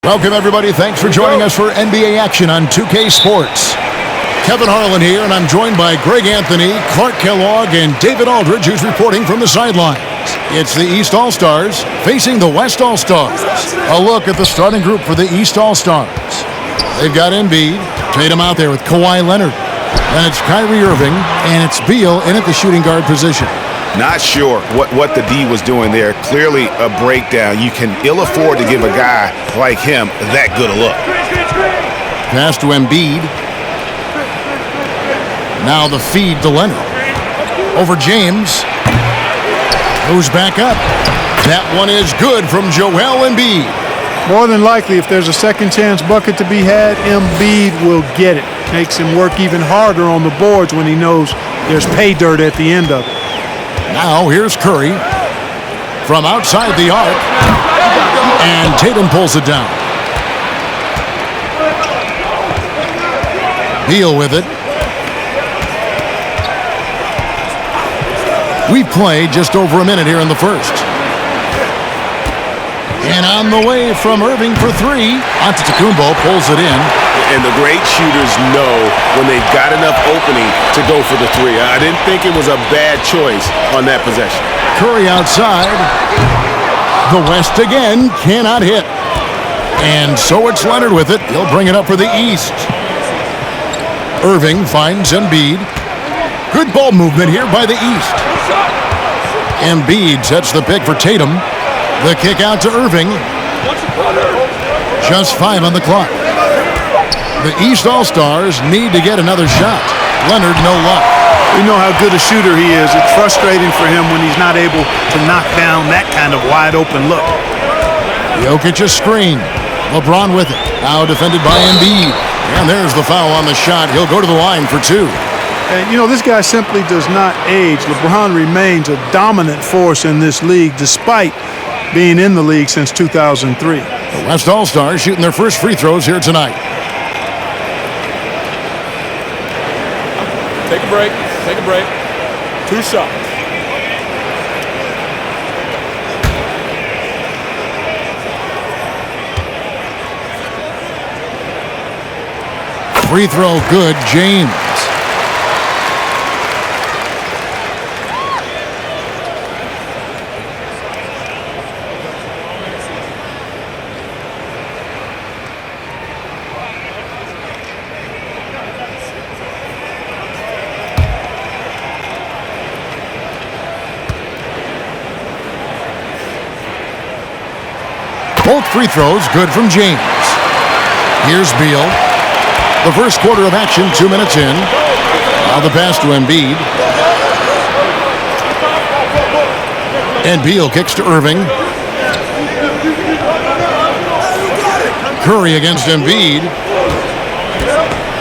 Welcome, everybody. Thanks for joining us for NBA action on 2K Sports. Kevin Harlan here, and I'm joined by Greg Anthony, Clark Kellogg, and David Aldridge, who's reporting from the sidelines. It's the East All-Stars facing the West All-Stars. A look at the starting group for the East All-Stars. They've got Embiid, Tatum out there with Kawhi Leonard. Then it's Kyrie Irving, and it's Beal in at the shooting guard position. Not sure what the D was doing there. Clearly a breakdown. You can ill afford to give a guy like him that good a look. Pass to Embiid. Now the feed to Leonard. Over James. Goes back up. That one is good from Joel Embiid. More than likely, if there's a second chance bucket to be had, Embiid will get it. Makes him work even harder on the boards when he knows there's pay dirt at the end of it. Now here's Curry from outside the arc, and Tatum pulls it down. Beal with it. We've played just over a minute here in the first. And on the way from Irving for three, Antetokounmpo pulls it in. And the great shooters know when they've got enough opening to go for the three. I didn't think it was a bad choice on that possession. Curry outside. The West again cannot hit. And so it's Leonard with it. He'll bring it up for the East. Irving finds Embiid. Good ball movement here by the East. Embiid sets the pick for Tatum. The kick out to Irving. Just 5 on the clock. The East All-Stars need to get another shot. Leonard, no luck. We know how good a shooter he is. It's frustrating for him when he's not able to knock down that kind of wide-open look. Jokic a screen. LeBron with it. Now defended by Embiid. And there's the foul on the shot. He'll go to the line for 2. And, you know, this guy simply does not age. LeBron remains a dominant force in this league despite being in the league since 2003. The West All-Stars shooting their first free throws here tonight. Take a break. Take a break. 2 shots. Free throw good, James. Both free throws good from James. Here's Beal. The first quarter of action, 2 minutes in. Now the pass to Embiid. And Beal kicks to Irving. Curry against Embiid.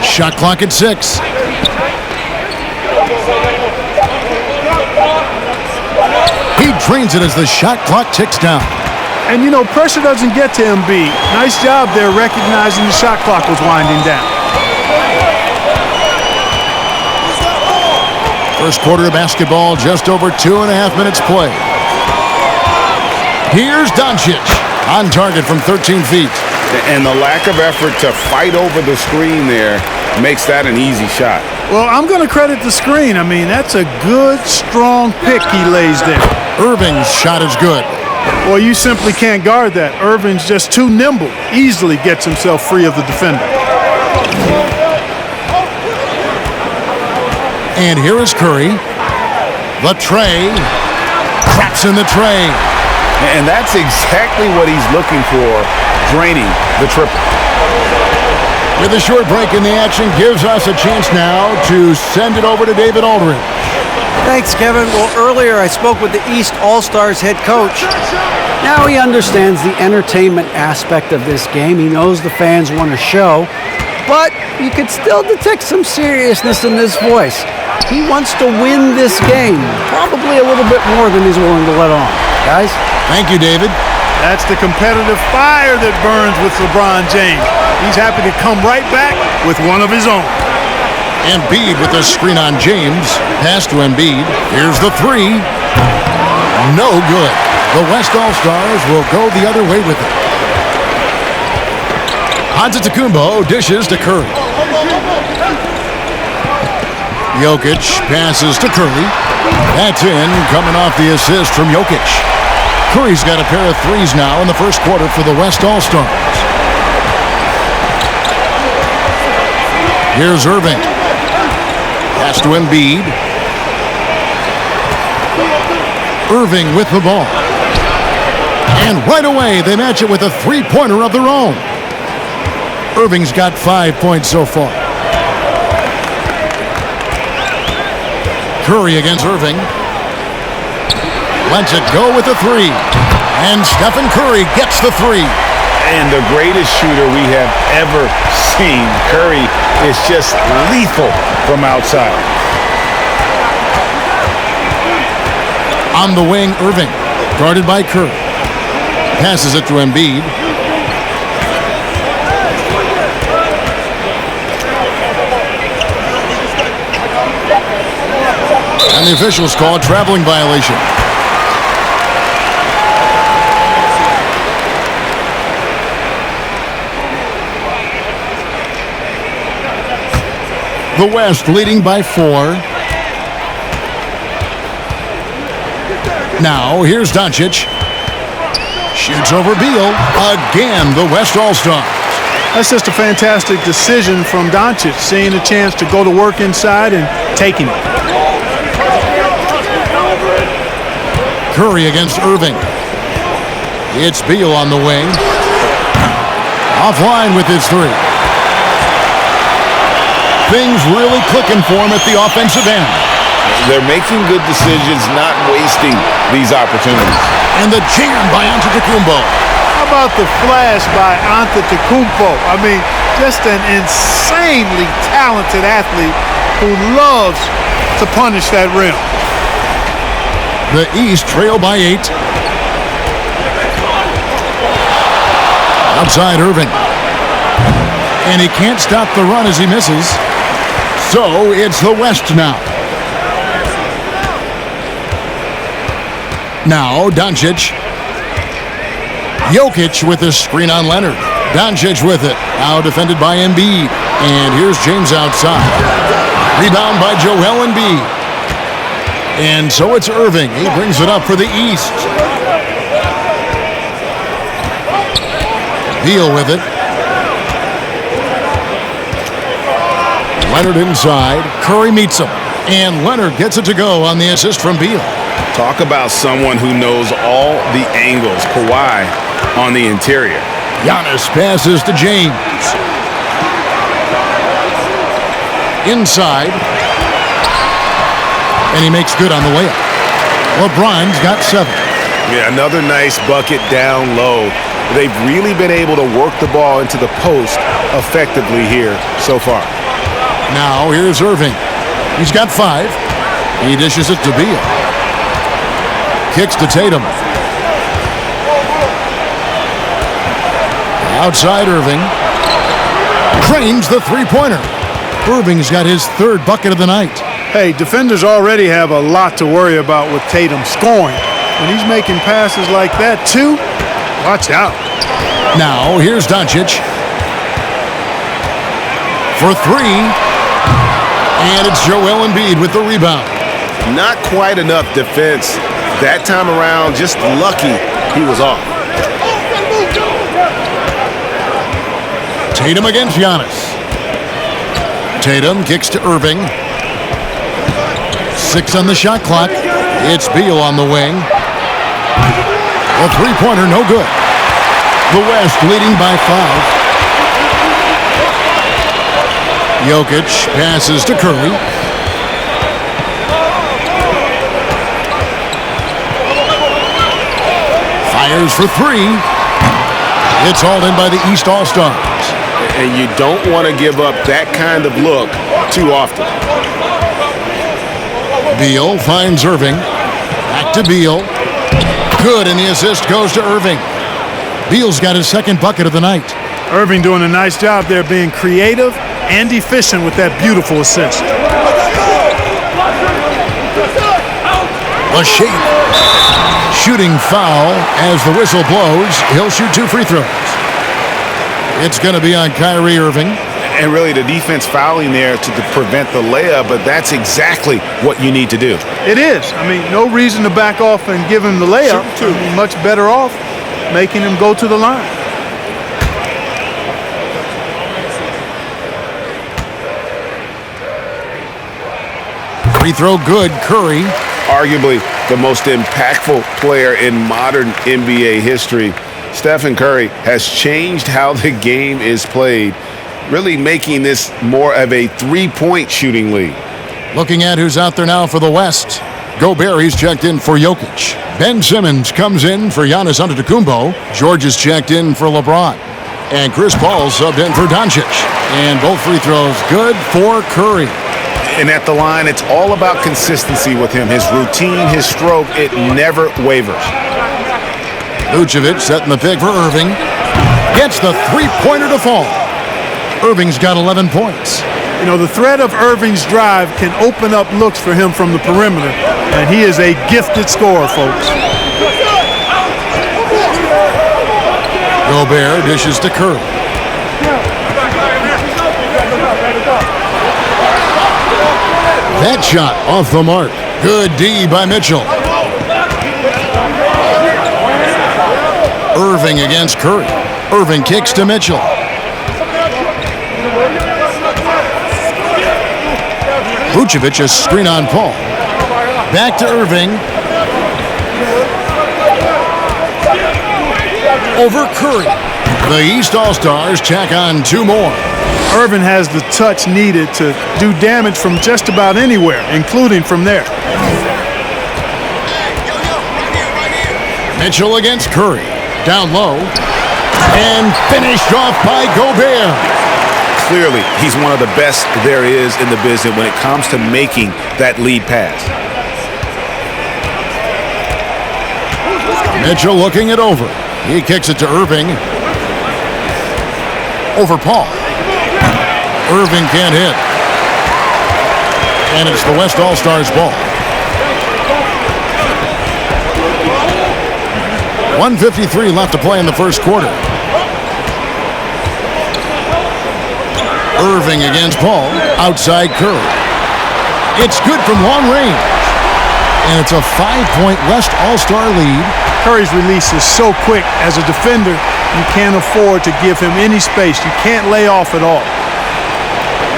Shot clock at 6. He drains it as the shot clock ticks down. And, you know, pressure doesn't get to Embiid. Nice job there recognizing the shot clock was winding down. First quarter of basketball, just over 2.5 minutes play. Here's Doncic on target from 13 feet. And the lack of effort to fight over the screen there makes that an easy shot. Well, I'm going to credit the screen. I mean, that's a good, strong pick he lays there. Irving's shot is good. Well, you simply can't guard that. Irving's just too nimble. Easily gets himself free of the defender. And here is Curry. The tray. Craps in the tray. And that's exactly what he's looking for, draining the triple. With a short break in the action, gives us a chance now to send it over to David Aldridge. Thanks, Kevin. Well, earlier I spoke with the East All-Stars head coach. Now he understands the entertainment aspect of this game. He knows the fans want a show, but you could still detect some seriousness in this voice. He wants to win this game, probably a little bit more than he's willing to let on. Guys? Thank you, David. That's the competitive fire that burns with LeBron James. He's happy to come right back with one of his own. Embiid with the screen on James. Pass to Embiid. Here's the three. No good. The West All-Stars will go the other way with it. Antetokounmpo dishes to Curry. Jokic passes to Curry. That's in, coming off the assist from Jokic. Curry's got a pair of threes now in the first quarter for the West All-Stars. Here's Irving. Pass to Embiid. Irving with the ball. And right away, they match it with a three-pointer of their own. Irving's got 5 points so far. Curry against Irving. Lets it go with the three. And Stephen Curry gets the three. And the greatest shooter we have ever seen. Curry is just lethal from outside. On the wing, Irving. Guarded by Curry. Passes it to Embiid. And the officials call a traveling violation. The West leading by 4. Now, here's Doncic. Shoots over Beal. Again, the West All-Stars. That's just a fantastic decision from Doncic, seeing a chance to go to work inside and taking it. Curry against Irving. It's Beal on the wing. Offline with his three. Things really clicking for him at the offensive end. They're making good decisions, not wasting these opportunities. And the jam by Antetokounmpo. How about the flash by Antetokounmpo? I mean, just an insanely talented athlete who loves to punish that rim. The East trail by 8. Outside Irving. And he can't stop the run as he misses. So it's the West now. Now Doncic. Jokic with the screen on Leonard. Doncic with it. Now defended by Embiid. And here's James outside. Rebound by Joel Embiid. And so it's Irving. He brings it up for the East. Beal with it. Leonard inside. Curry meets him. And Leonard gets it to go on the assist from Beal. Talk about someone who knows all the angles. Kawhi on the interior. Giannis passes to James. Inside. And he makes good on the layup. LeBron's got 7. Yeah, another nice bucket down low. They've really been able to work the ball into the post effectively here so far. Now here's Irving. He's got 5. He dishes it to Beal. Kicks to Tatum. Outside Irving. Cranes the three-pointer. Irving's got his 3rd bucket of the night. Hey, defenders already have a lot to worry about with Tatum scoring. When he's making passes like that, too, watch out. Now, here's Doncic. For 3. And it's Joel Embiid with the rebound. Not quite enough defense. That time around, just lucky he was off. Tatum against Giannis. Tatum kicks to Irving. 6 on the shot clock. It's Beal on the wing. A three-pointer, no good. The West leading by 5. Jokic passes to Curry. Fires for 3. It's hauled in by the East All-Stars. And you don't want to give up that kind of look too often. Beal finds Irving. Back to Beal. Good, and the assist goes to Irving. Beal's got his 2nd bucket of the night. Irving doing a nice job there, being creative and efficient with that beautiful assist. A shape. Shooting foul as the whistle blows. He'll shoot 2 free throws. It's going to be on Kyrie Irving. And really the defense fouling there to prevent the layup, but that's exactly what you need to do. It is. I mean, no reason to back off and give him the layup. I mean, much better off making him go to the line. Free throw good, Curry. Arguably the most impactful player in modern NBA history. Stephen Curry has changed how the game is played, really making this more of a three-point shooting league. Looking at who's out there now for the West. Gobert, he's checked in for Jokic. Ben Simmons comes in for Giannis Antetokounmpo. George is checked in for LeBron. And Chris Paul subbed in for Doncic. And both free throws good for Curry. And at the line, it's all about consistency with him. His routine, his stroke, it never wavers. Vucevic setting the pick for Irving. Gets the three-pointer to fall. Irving's got 11 points. You know, the threat of Irving's drive can open up looks for him from the perimeter, and he is a gifted scorer, folks. Gobert dishes to Curry. That shot off the mark. Good D by Mitchell. Irving against Curry. Irving kicks to Mitchell. Vucevic a screen on Paul. Back to Irving. Over Curry. The East All-Stars check on two more. Irving has the touch needed to do damage from just about anywhere, including from there. Mitchell against Curry. Down low. And finished off by Gobert. Clearly, he's one of the best there is in the business when it comes to making that lead pass. Mitchell looking it over. He kicks it to Irving. Over Paul. Irving can't hit. And it's the West All-Stars ball. 1:53 left to play in the first quarter. Irving against Paul. Outside Curry. It's good from long range. And it's a 5-point West All-Star lead. Curry's release is so quick. As a defender, you can't afford to give him any space. You can't lay off at all.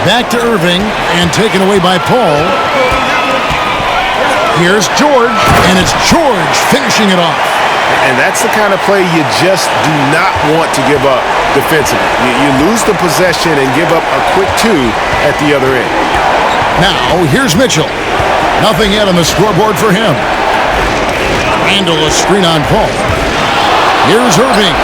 Back to Irving and taken away by Paul. Here's George, and it's George finishing it off. And that's the kind of play you just do not want to give up defensively. You lose the possession and give up a quick two at the other end. Now, here's Mitchell. Nothing yet on the scoreboard for him. Randall a screen on Paul. Here's Irving.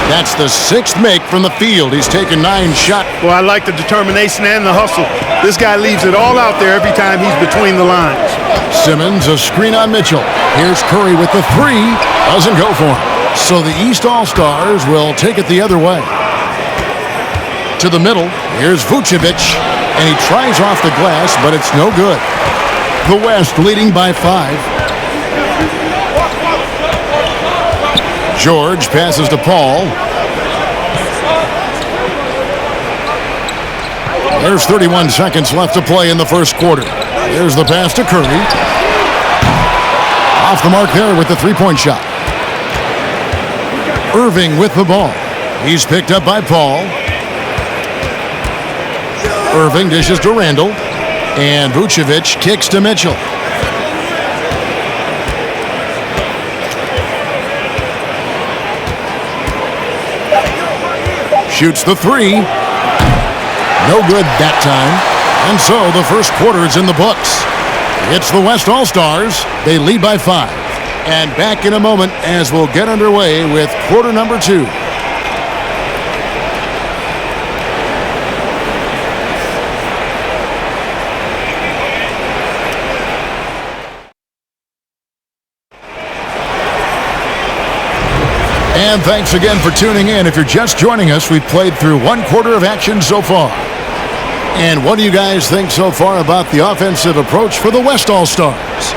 That's the sixth make from the field. He's taken 9 shots. Well, I like the determination and the hustle. This guy leaves it all out there every time he's between the lines. Simmons a screen on Mitchell. Here's Curry with the 3. Doesn't go for him. So the East All-Stars will take it the other way. To the middle. Here's Vucevic. And he tries off the glass, but it's no good. The West leading by 5. George passes to Paul. There's 31 seconds left to play in the first quarter. There's the pass to Curry. Off the mark there with the three-point shot. Irving with the ball. He's picked up by Paul. Irving dishes to Randall. And Vucevic kicks to Mitchell. Shoots the 3. No good that time. And so the first quarter is in the books. It's the West All-Stars. They lead by 5. And back in a moment as we'll get underway with quarter number 2. And thanks again for tuning in. If you're just joining us, we've played through one quarter of action so far. And what do you guys think so far about the offensive approach for the West All-Stars?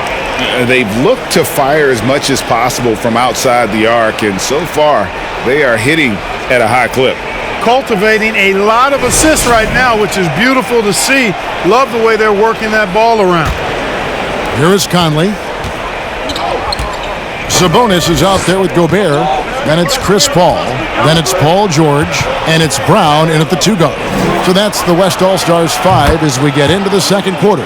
They've looked to fire as much as possible from outside the arc, and so far they are hitting at a high clip. cultivating a lot of assists right now, which is beautiful to see. Love the way they're working that ball around. Here is Conley. Sabonis is out there with Gobert. Then it's Chris Paul. Then it's Paul George. And it's Brown in at the 2 guard. So that's the West All-Stars 5 as we get into the second quarter.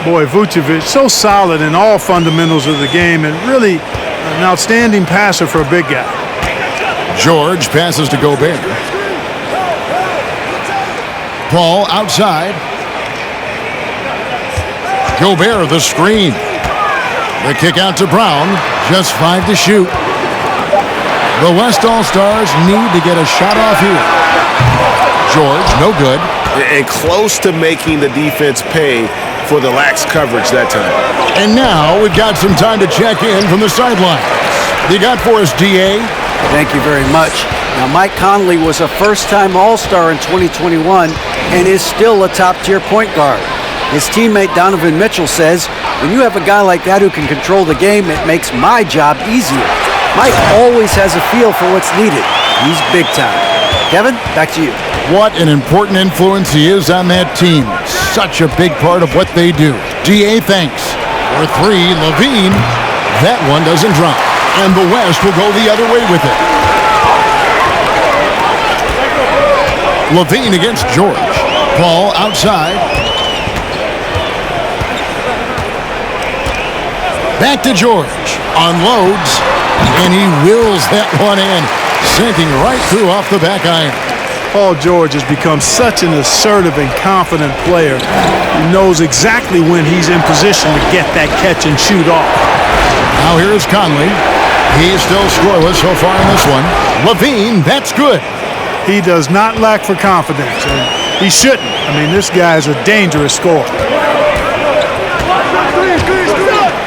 Boy, Vucevic, so solid in all fundamentals of the game and really an outstanding passer for a big guy. George passes to Gobert. Paul outside. Gobert the screen. The kick out to Brown. Just 5 to shoot. The West All-Stars need to get a shot off here. George, no good. And close to making the defense pay for the lax coverage that time. And now we've got some time to check in from the sidelines. You got for us, D.A.? Thank you very much. Now, Mike Conley was a first-time All-Star in 2021 and is still a top-tier point guard. His teammate Donovan Mitchell says, when you have a guy like that who can control the game, it makes my job easier. Mike always has a feel for what's needed. He's big time. Kevin, back to you. What an important influence he is on that team. Such a big part of what they do. D.A. thanks. For 3, Levine. That one doesn't drop. And the West will go the other way with it. Levine against George. Paul outside. Back to George. Unloads. And he wills that one in. Sinking right through off the back iron. Paul George has become such an assertive and confident player. He knows exactly when he's in position to get that catch and shoot off. Now here's Conley. He's still scoreless so far in this one. Levine, that's good. He does not lack for confidence, and he shouldn't. I mean, this guy is a dangerous scorer.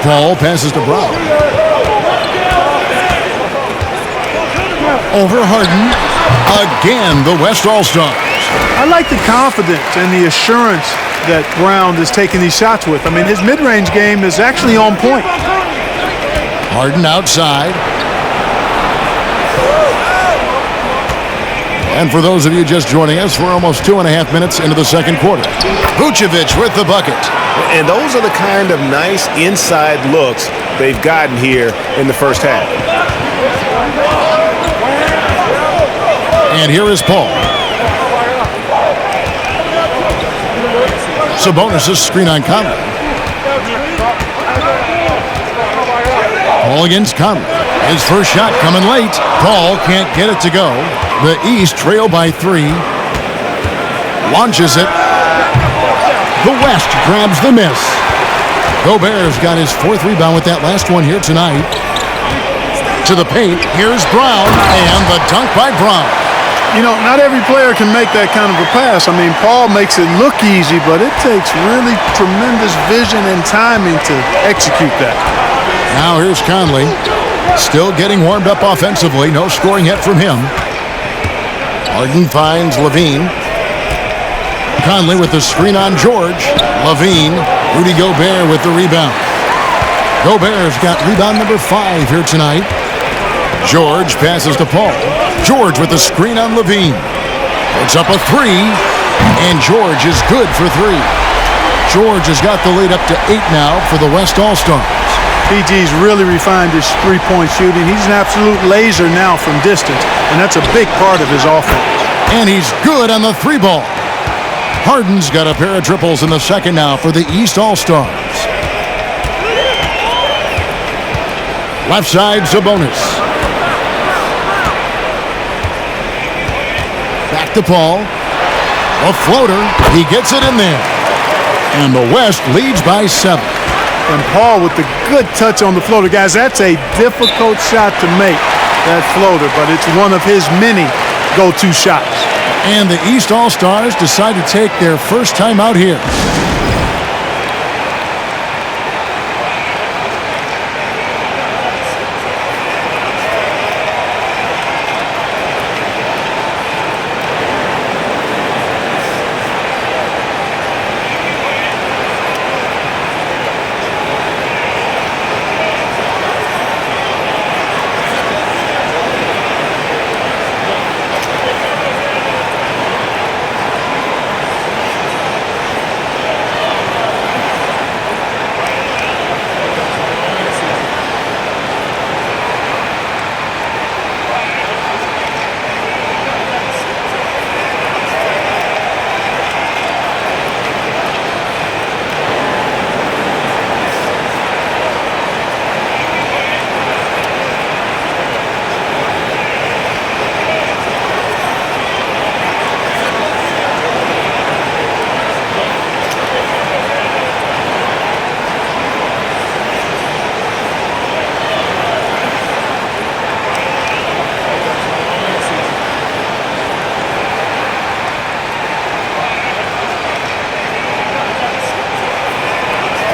Paul passes to Brown. Over Harden. Again, the West All-Stars. I like the confidence and the assurance that Brown is taking these shots with. I mean, his mid-range game is actually on point. Harden outside. And for those of you just joining us, we're almost 2.5 minutes into the second quarter. Vucevic with the bucket. And those are the kind of nice inside looks they've gotten here in the first half. And here is Paul. Sabonis' screen on Conley. Paul against Conley. His first shot coming late. Paul can't get it to go. The East trail by 3. Launches it. The West grabs the miss. Gobert's got his 4th rebound with that last one here tonight. To the paint. Here's Brown. And the dunk by Brown. You know, not every player can make that kind of a pass. I mean, Paul makes it look easy, but it takes really tremendous vision and timing to execute that. Now here's Conley. Still getting warmed up offensively. No scoring yet from him. Harden finds Levine. Conley with the screen on George. Levine. Rudy Gobert with the rebound. Gobert's got rebound number 5 here tonight. George passes to Paul. George with the screen on Levine. It's up a 3. And George is good for 3. George has got the lead up to 8 now for the West All-Stars. PG's really refined his three-point shooting. He's an absolute laser now from distance, and that's a big part of his offense. And he's good on the 3 ball. Harden's got a pair of triples in the second now for the East All-Stars. Left side, Sabonis. Back to Paul. A floater. He gets it in there. And the West leads by 7. And Paul with the good touch on the floater. Guys, that's a difficult shot to make, that floater, but it's one of his many go-to shots. And the East All-Stars decide to take their first time out here.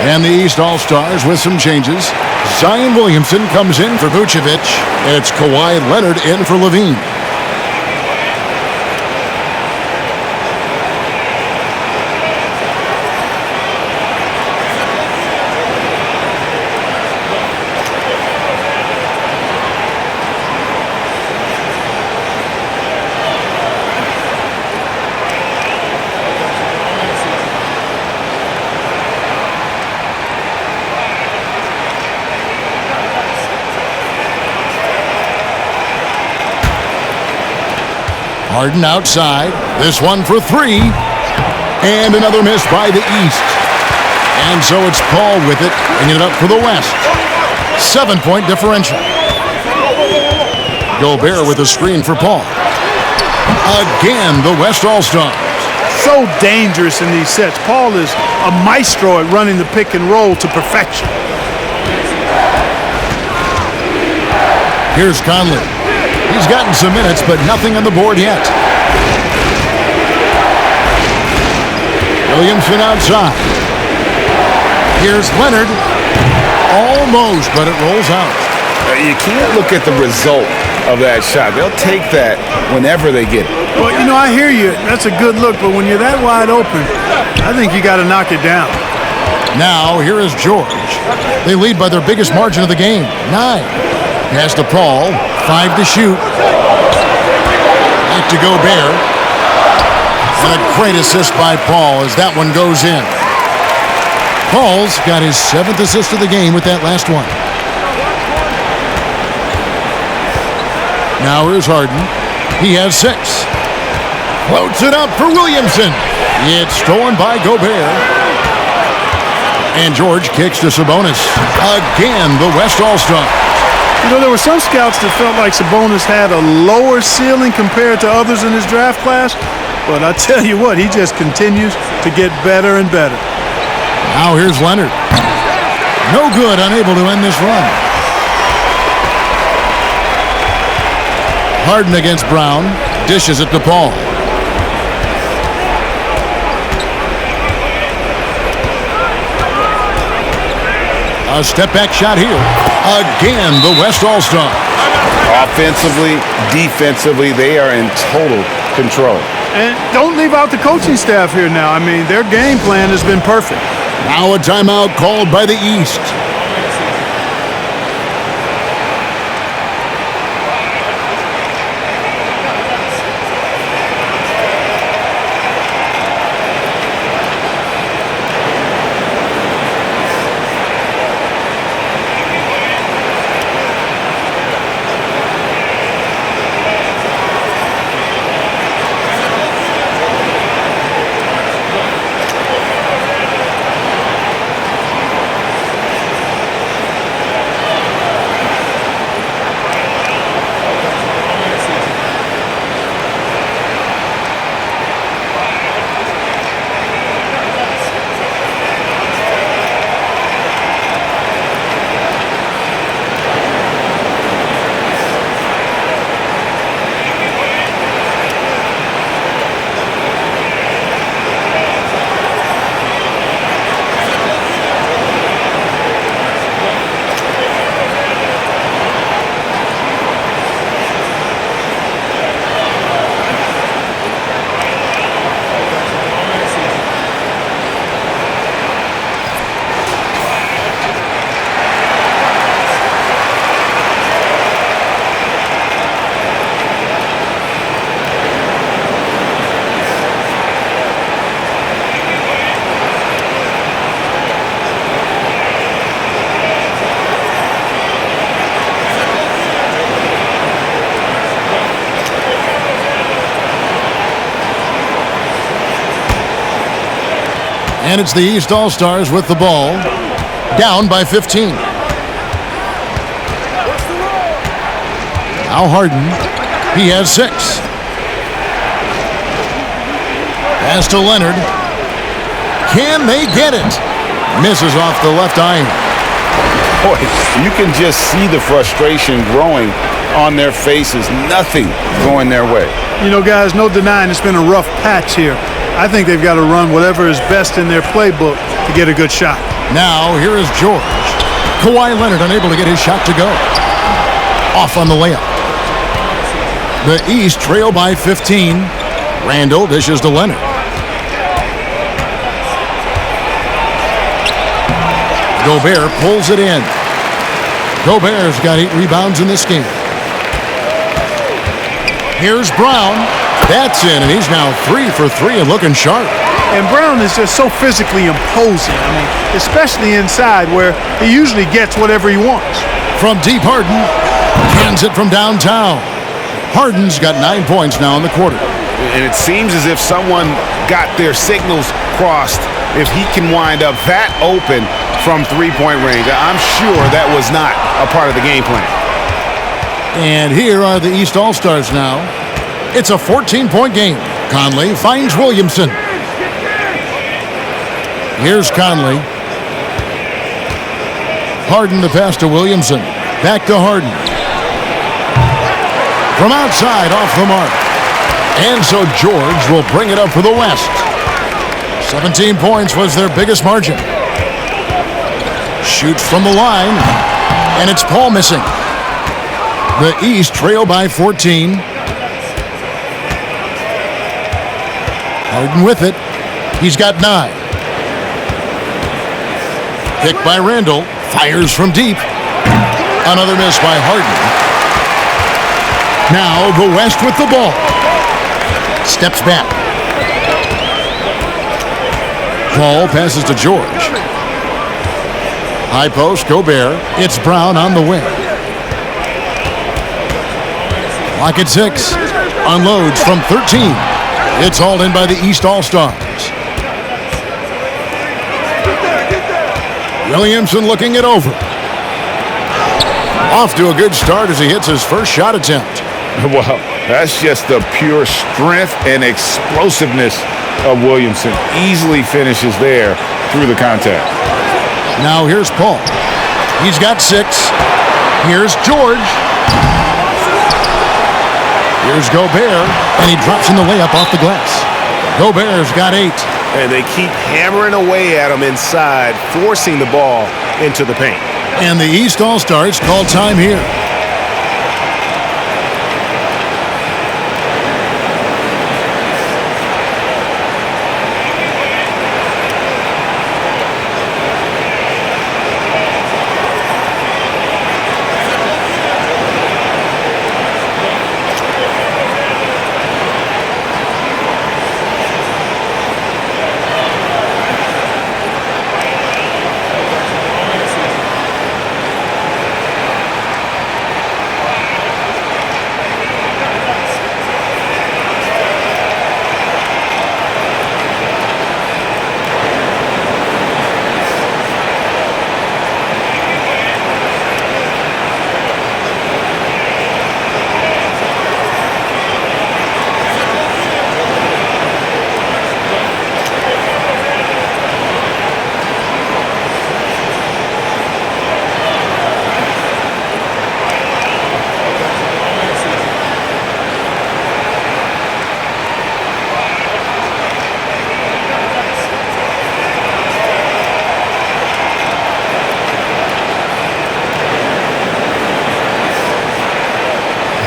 And the East All-Stars with some changes. Zion Williamson comes in for Vucevic. It's Kawhi Leonard in for Levine. Harden outside. This one for three. And another miss by the East. And so it's Paul with it, bringing it up for the West. 7-point differential. Gobert with a screen for Paul. Again, the West All-Stars. So dangerous in these sets. Paul is a maestro at running the pick and roll to perfection. Here's Conley. He's gotten some minutes, but nothing on the board yet. Williamson outside. Here's Leonard. Almost, but it rolls out. You can't look at the result of that shot. They'll take that whenever they get it. Well, you know, I hear you. That's a good look, but when you're that wide open, I think you got to knock it down. Now, here is George. They lead by their biggest margin of the game, 9. Pass to Paul, 5 to shoot. Back to Gobert. And a great assist by Paul as that one goes in. Paul's got his 7th assist of the game with that last one. Now here's Harden. He has 6. Floats it up for Williamson. It's stolen by Gobert. And George kicks to Sabonis. Again, the West All-Stars. You know, there were some scouts that felt like Sabonis had a lower ceiling compared to others in his draft class. But I tell you what, he just continues to get better and better. Now here's Leonard. No good, unable to end this run. Harden against Brown. Dishes it to Paul. A step-back shot here. Again, the West All-Stars. Offensively, defensively, they are in total control. And don't leave out the coaching staff here now. I mean, their game plan has been perfect. Now a timeout called by the East. And it's the East All-Stars with the ball. Down by 15. Now Harden. He has 6. Pass to Leonard. Can they get it? Misses off the left iron. Boy, you can just see the frustration growing on their faces. Nothing going their way. You know, guys, no denying it's been a rough patch here. I think they've got to run whatever is best in their playbook to get a good shot. Now, here is George. Kawhi Leonard unable to get his shot to go. Off on the layup. The East trail by 15. Randall dishes to Leonard. Gobert pulls it in. Gobert's got 8 rebounds in this game. Here's Brown. That's in, and he's now 3 for 3 and looking sharp. And Brown is just so physically imposing. I mean, especially inside where he usually gets whatever he wants. From deep, Harden cans it from downtown. Harden's got 9 points now in the quarter. And it seems as if someone got their signals crossed if he can wind up that open from three-point range. I'm sure that was not a part of the game plan. And here are the East All-Stars now. It's a 14-point game. Conley finds Williamson. Here's Conley. Harden the pass to Williamson. Back to Harden. From outside, off the mark. And so George will bring it up for the West. 17 points was their biggest margin. Shoots from the line, and it's Paul missing. The East trail by 14. Harden with it. He's got 9. Picked by Randall. Fires from deep. Another miss by Harden. Now the West with the ball. Steps back. Paul passes to George. High post, Gobert. It's Brown on the wing. Clock at 6. Unloads from 13. It's hauled in by the East All-Stars. Williamson looking it over. Off to a good start as he hits his first shot attempt. Well, that's just the pure strength and explosiveness of Williamson. Easily finishes there through the contact. Now here's Paul. He's got 6. Here's George. Here's Gobert, and he drops in the layup off the glass. Gobert's got 8. And they keep hammering away at him inside, forcing the ball into the paint. And the East All-Stars call time here.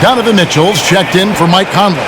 Donovan Mitchell's checked in for Mike Conley.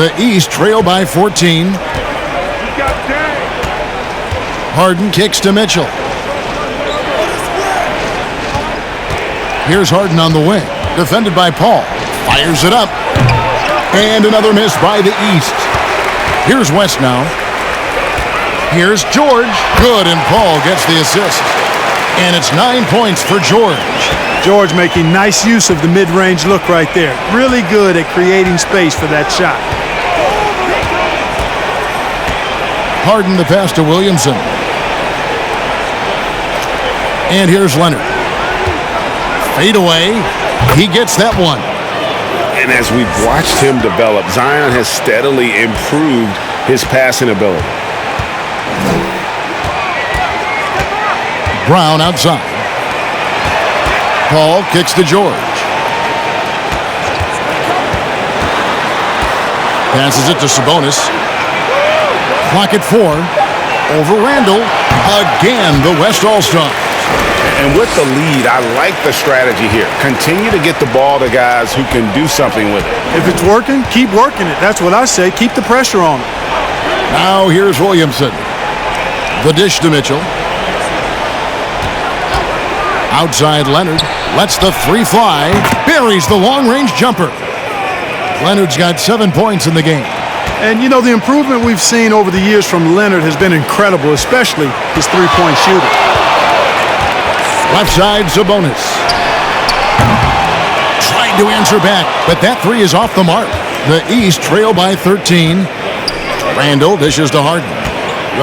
The East trail by 14. Harden kicks to Mitchell. Here's Harden on the wing. Defended by Paul. Fires it up. And another miss by the East. Here's West now. Here's George. Good, and Paul gets the assist. And it's 9 points for George. George making nice use of the mid-range look right there. Really good at creating space for that shot. Harden the pass to Williamson. And here's Leonard. Fade away. He gets that one. And as we've watched him develop, Zion has steadily improved his passing ability. Brown outside. Paul kicks to George. Passes it to Sabonis. Clock at 4. Over Randall. Again, the West All-Stars. And with the lead, I like the strategy here. Continue to get the ball to guys who can do something with it. If it's working, keep working it. That's what I say. Keep the pressure on it. Now here's Williamson. The dish to Mitchell. Outside Leonard. Lets the three fly. Buries the long-range jumper. Leonard's got 7 points in the game. And, you know, the improvement we've seen over the years from Leonard has been incredible, especially his three-point shooting. Left side, Sabonis. Tried to answer back, but that three is off the mark. The East trail by 13. Randall dishes to Harden.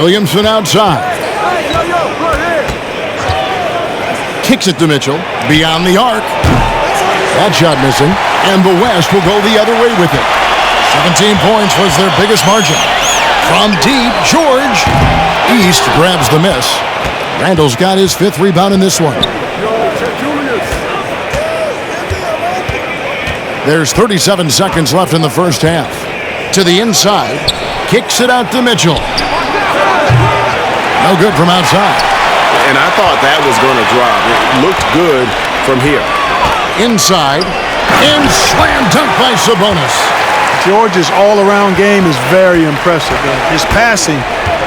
Williamson outside. Kicks it to Mitchell. Beyond the arc. That shot missing. And the West will go the other way with it. 17 points was their biggest margin. From deep, George. East grabs the miss. Randall's got his 5th rebound in this one. There's 37 seconds left in the first half. To the inside. Kicks it out to Mitchell. No good from outside. And I thought that was going to drop. It looked good from here. Inside. And slam dunk by Sabonis. George's all-around game is very impressive. His passing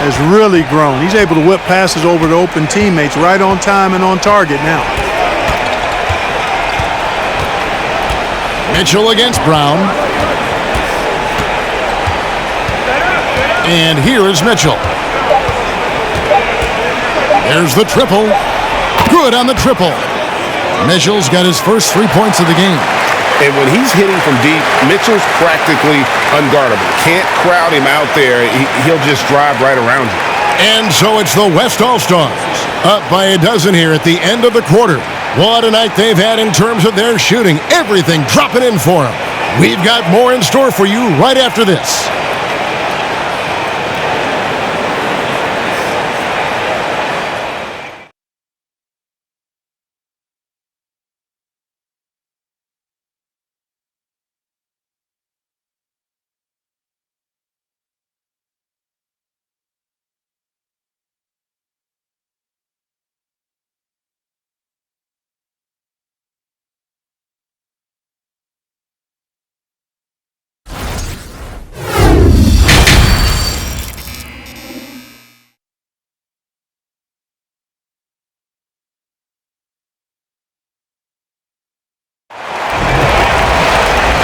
has really grown. He's able to whip passes over to open teammates right on time and on target now. Mitchell against Brown. And here is Mitchell. There's the triple. Good on the triple. Mitchell's got his first 3 points of the game. And when he's hitting from deep, Mitchell's practically unguardable. Can't crowd him out there. He'll just drive right around you. And so it's the West All-Stars. Up by a dozen here at the end of the quarter. What a night they've had in terms of their shooting. Everything dropping in for them. We've got more in store for you right after this.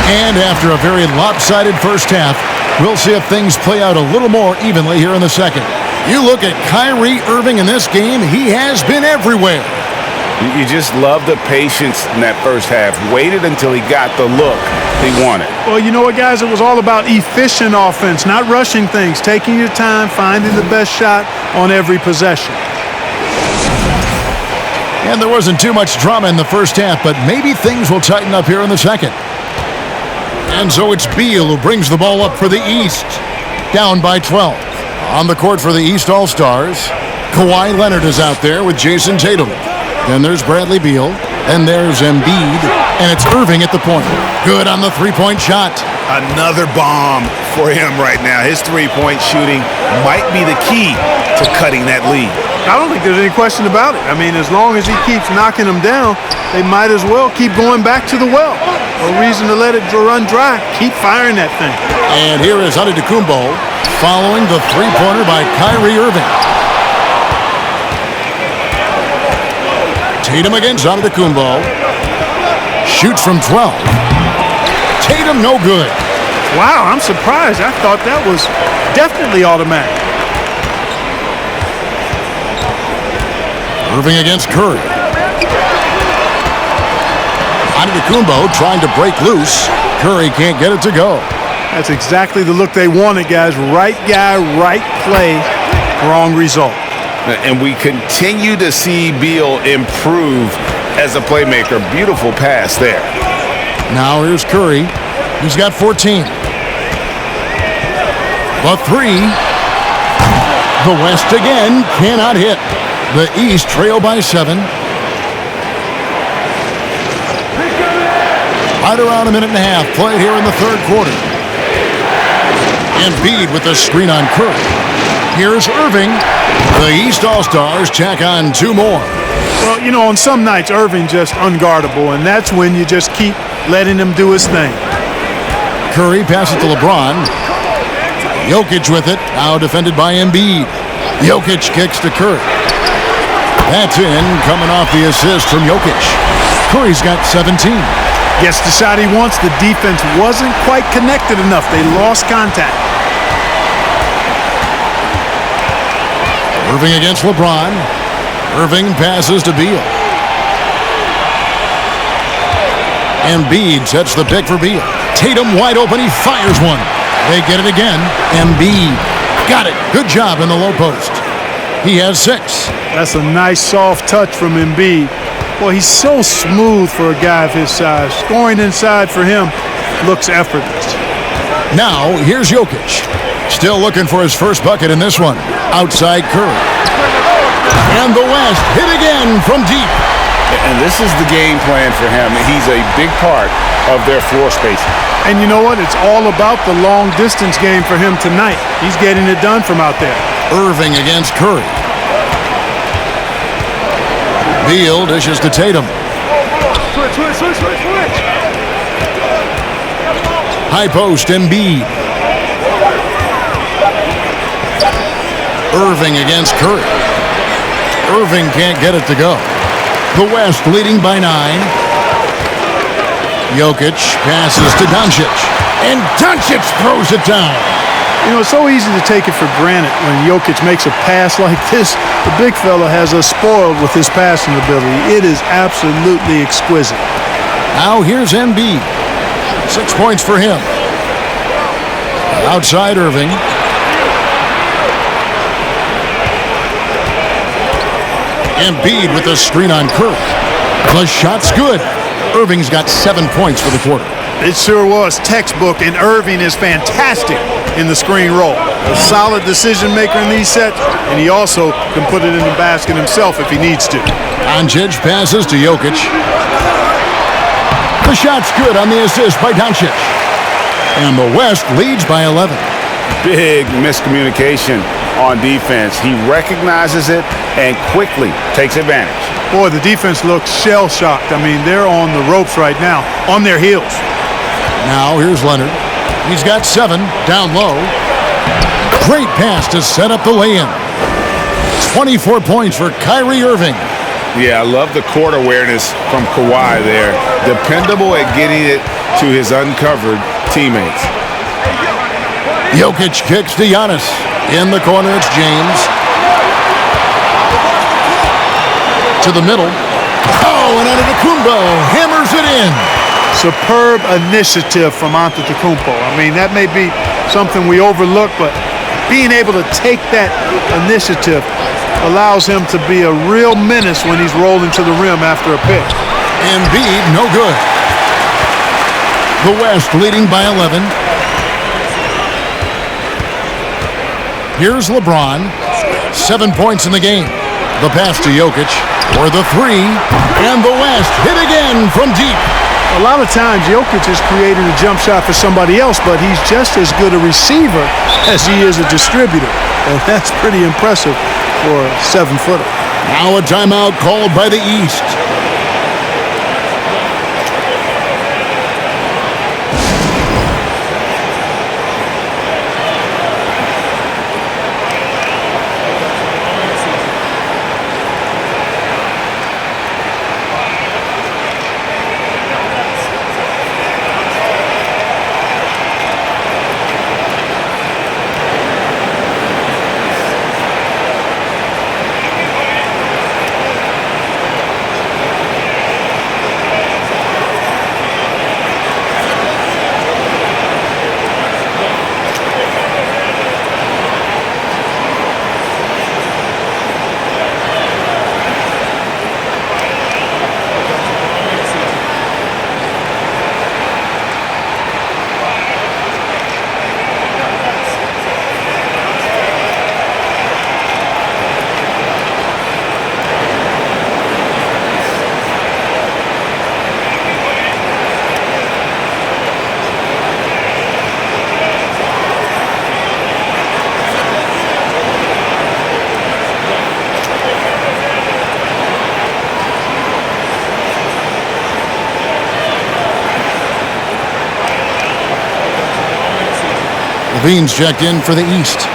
And after a very lopsided first half, we'll see if things play out a little more evenly here in the second. You look at Kyrie Irving in this game, he has been everywhere. You just love the patience in that first half. Waited until he got the look he wanted. Well, you know what, guys? It was all about efficient offense, not rushing things, taking your time, finding the best shot on every possession. And there wasn't too much drama in the first half, but maybe things will tighten up here in the second. And so it's Beal who brings the ball up for the East. Down by 12. On the court for the East All-Stars, Kawhi Leonard is out there with Jason Tatum. Then there's Bradley Beal. And there's Embiid. And it's Irving at the point. Good on the three-point shot. Another bomb for him right now. His three-point shooting might be the key to cutting that lead. I don't think there's any question about it. I mean, as long as he keeps knocking them down, they might as well keep going back to the well. No reason to let it run dry. Keep firing that thing. And here is Antetokounmpo following the three-pointer by Kyrie Irving. Tatum against Antetokounmpo. Shoots from 12. Tatum no good. Wow, I'm surprised. I thought that was definitely automatic. Irving against Curry. Antetokounmpo trying to break loose. Curry can't get it to go. That's exactly the look they wanted, guys. Right guy, right play, wrong result. And we continue to see Beal improve as a playmaker. Beautiful pass there. Now here's Curry. He's got 14. The three. The West again cannot hit. The East trail by 7. Right around a minute and a half played here in the third quarter. Embiid with the screen on Curry. Here's Irving. The East All-Stars tack on 2 more. Well, you know, on some nights, Irving just unguardable, and that's when you just keep letting him do his thing. Curry passes to LeBron. Jokic with it, now defended by Embiid. Jokic kicks to Curry. That's in, coming off the assist from Jokic. Curry's got 17. Gets the shot he wants. The defense wasn't quite connected enough. They lost contact. Irving against LeBron. Irving passes to Beal. Embiid sets the pick for Beal. Tatum wide open. He fires one. They get it again. Embiid got it. Good job in the low post. He has 6. That's a nice soft touch from Embiid. Boy, he's so smooth for a guy of his size. Scoring inside for him looks effortless. Now, here's Jokic. Still looking for his first bucket in this one. Outside Curry. And the West hit again from deep. And this is the game plan for him. He's a big part of their floor spacing. And you know what? It's all about the long distance game for him tonight. He's getting it done from out there. Irving against Curry. Beal dishes to Tatum. Switch. High post, Embiid. Irving against Curry. Irving can't get it to go. The West leading by 9. Jokic passes to Doncic. And Doncic throws it down. You know, it's so easy to take it for granted when Jokic makes a pass like this. The big fella has us spoiled with his passing ability. It is absolutely exquisite. Now here's Embiid. 6 points for him. Outside Irving. Embiid with the screen on Curry. The shot's good. Irving's got 7 points for the quarter. It sure was textbook, and Irving is fantastic in the screen roll. A solid decision maker in these sets, and he also can put it in the basket himself if he needs to. Doncic passes to Jokic. The shot's good on the assist by Doncic. And the West leads by 11. Big miscommunication on defense. He recognizes it and quickly takes advantage. Boy, the defense looks shell-shocked. I mean, they're on the ropes right now, on their heels. Now here's Leonard. He's got 7 down low. Great pass to set up the lay-in. 24 points for Kyrie Irving. Yeah, I love the court awareness from Kawhi there. Dependable at getting it to his uncovered teammates. Jokic kicks to Giannis. In the corner, it's James. To the middle. Oh, and Antetokounmpo hammers it in. Superb initiative from Antetokounmpo. I mean, that may be something we overlook, but being able to take that initiative allows him to be a real menace when he's rolling to the rim after a pick. Embiid, no good. The West leading by 11. Here's LeBron. 7 points in the game. The pass to Jokic for the 3. And the West hit again from deep. A lot of times, Jokic is creating a jump shot for somebody else, but he's just as good a receiver as he is a distributor. And that's pretty impressive for a 7-footer. Now a timeout called by the East. Levine's checked in for the East.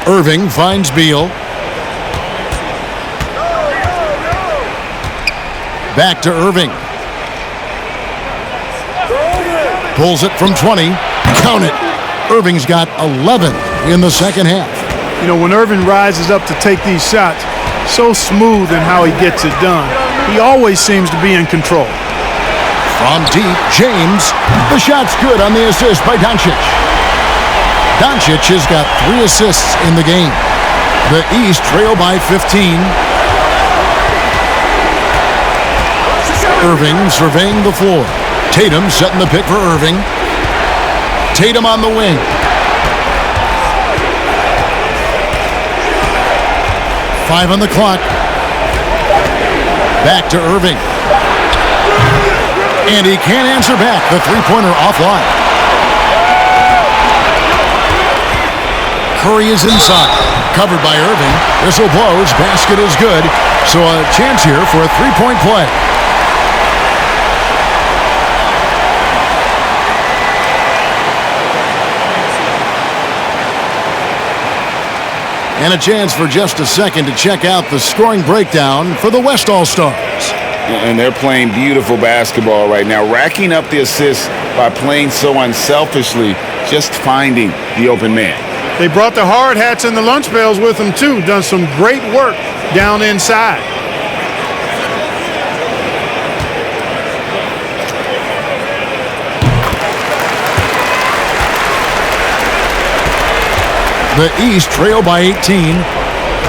Irving finds Beal. Back to Irving. Pulls it from 20. Count it. Irving's got 11 in the second half. You know, when Irving rises up to take these shots, so smooth in how he gets it done. He always seems to be in control. From deep, James. The shot's good on the assist by Doncic. Doncic has got 3 assists in the game. The East trail by 15. Irving surveying the floor. Tatum setting the pick for Irving. Tatum on the wing. Five on the clock. Back to Irving. And he can't answer back. The three-pointer offline. Curry is inside. Covered by Irving. Whistle blows. Basket is good. So a chance here for a three-point play. And a chance for just a second to check out the scoring breakdown for the West All-Stars. And they're playing beautiful basketball right now, racking up the assists by playing so unselfishly, just finding the open man. They brought the hard hats and the lunch bells with them, too. Done some great work down inside. The East trail by 18.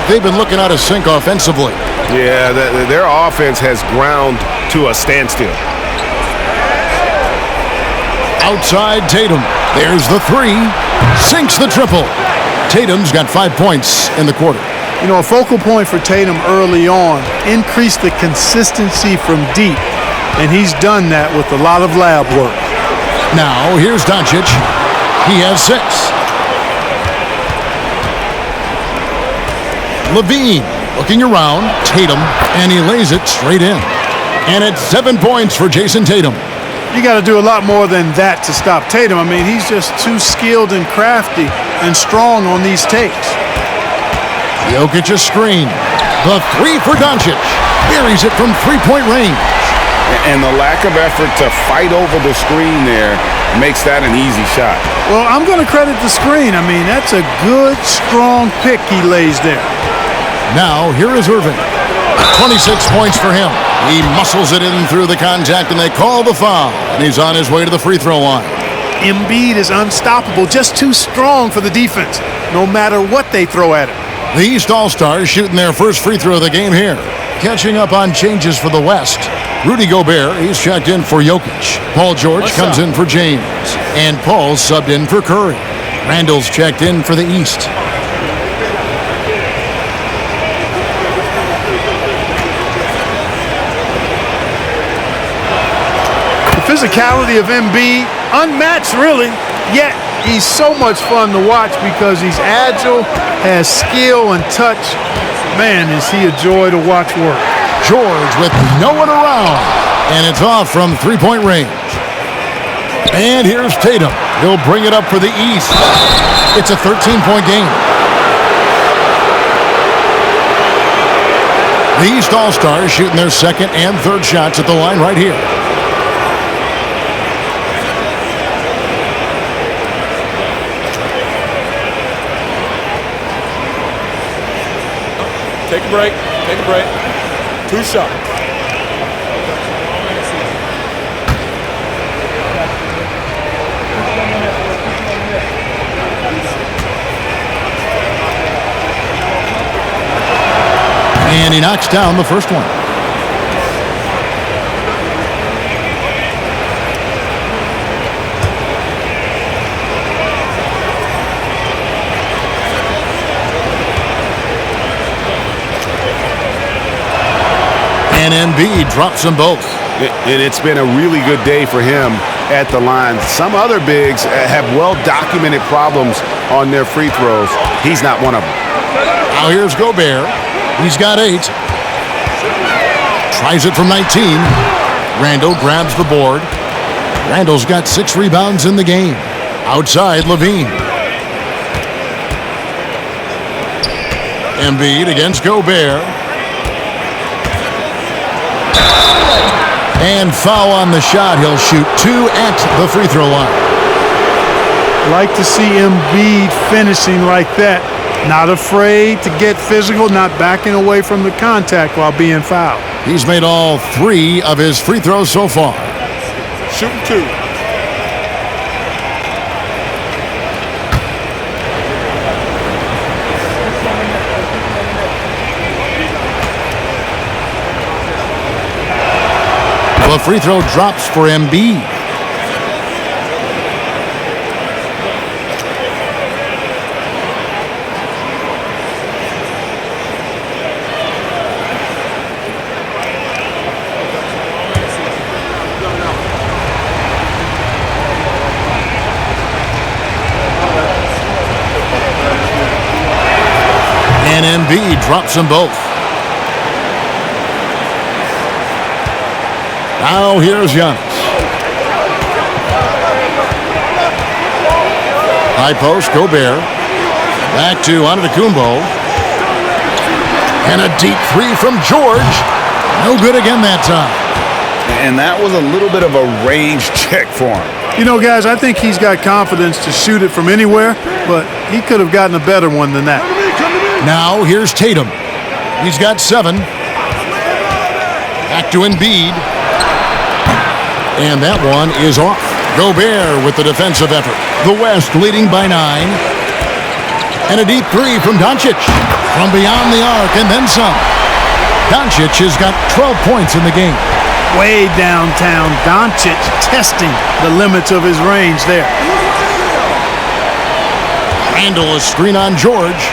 They've been looking out of sync offensively. Yeah, their offense has ground to a standstill. Outside Tatum. There's the three. Sinks the triple. Tatum's got 5 points in the quarter. You know, a focal point for Tatum early on, increase the consistency from deep, and he's done that with a lot of lab work. Now, here's Doncic. He has 6. Levine looking around. Tatum, and he lays it straight in. And it's 7 points for Jason Tatum. You got to do a lot more than that to stop Tatum. I mean, he's just too skilled and crafty and strong on these takes. Jokic a screen. The three for Doncic. Buries it from three-point range. And the lack of effort to fight over the screen there makes that an easy shot. Well, I'm going to credit the screen. I mean, that's a good, strong pick he lays there. Now, here is Irving. 26 points for him. He muscles it in through the contact, and they call the foul. And he's on his way to the free throw line. Embiid is unstoppable, just too strong for the defense, no matter what they throw at him. The East All-Stars shooting their first free throw of the game here. Catching up on changes for the West. Rudy Gobert, he's checked in for Jokic. Paul George comes in for James. And Paul's subbed in for Curry. Randall's checked in for the East. Physicality of Embiid, unmatched really, yet he's so much fun to watch because he's agile, has skill and touch. Man, is he a joy to watch work. George with no one around, and it's off from three-point range. And here's Tatum. He'll bring it up for the East. It's a 13-point game. The East All-Stars shooting their second and third shots at the line right here. Take a break. Take a break. 2 shots. And he knocks down the first one. And Embiid drops them both. And it's been a really good day for him at the line. Some other bigs have well-documented problems on their free throws. He's not one of them. Now here's Gobert. He's got 8. Tries it from 19. Randall grabs the board. Randall's got 6 rebounds in the game. Outside, Levine. Embiid against Gobert. And foul on the shot. He'll shoot 2 at the free throw line. Like to see Embiid finishing like that. Not afraid to get physical, not backing away from the contact while being fouled. He's made all 3 of his free throws so far. Shooting 2. The free throw drops for Embiid. And Embiid drops them both. Now here's Giannis. High post, Gobert. Back to Antetokounmpo. And a deep 3 from George. No good again that time. And that was a little bit of a range check for him. You know, guys, I think he's got confidence to shoot it from anywhere, but he could have gotten a better one than that. Now here's Tatum. He's got 7. Back to Embiid. And that one is off. Gobert with the defensive effort. The West leading by 9. And a deep 3 from Doncic. From beyond the arc and then some. Doncic has got 12 points in the game. Way downtown, Doncic testing the limits of his range there. Randall a screen on George.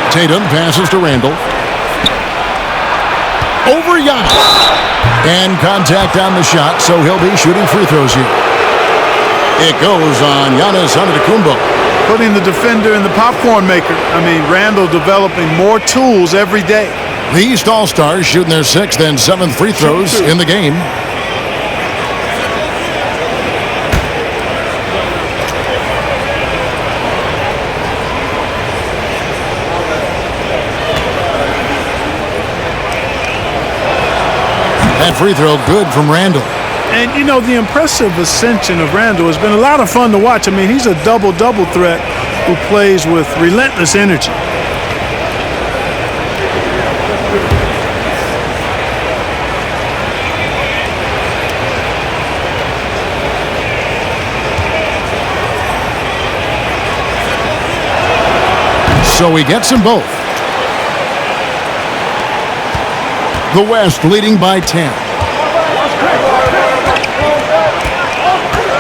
Tatum passes to Randall. Over Giannis. And contact on the shot, so he'll be shooting free throws here. It goes on Giannis Antetokounmpo. Putting the defender in the popcorn maker. I mean, Randall developing more tools every day. The East All-Stars shooting their 6th and 7th free throws in the game. That free throw good from Randall. And, you know, the impressive ascension of Randall has been a lot of fun to watch. I mean, he's a double-double threat who plays with relentless energy. So he gets them both. The West leading by 10.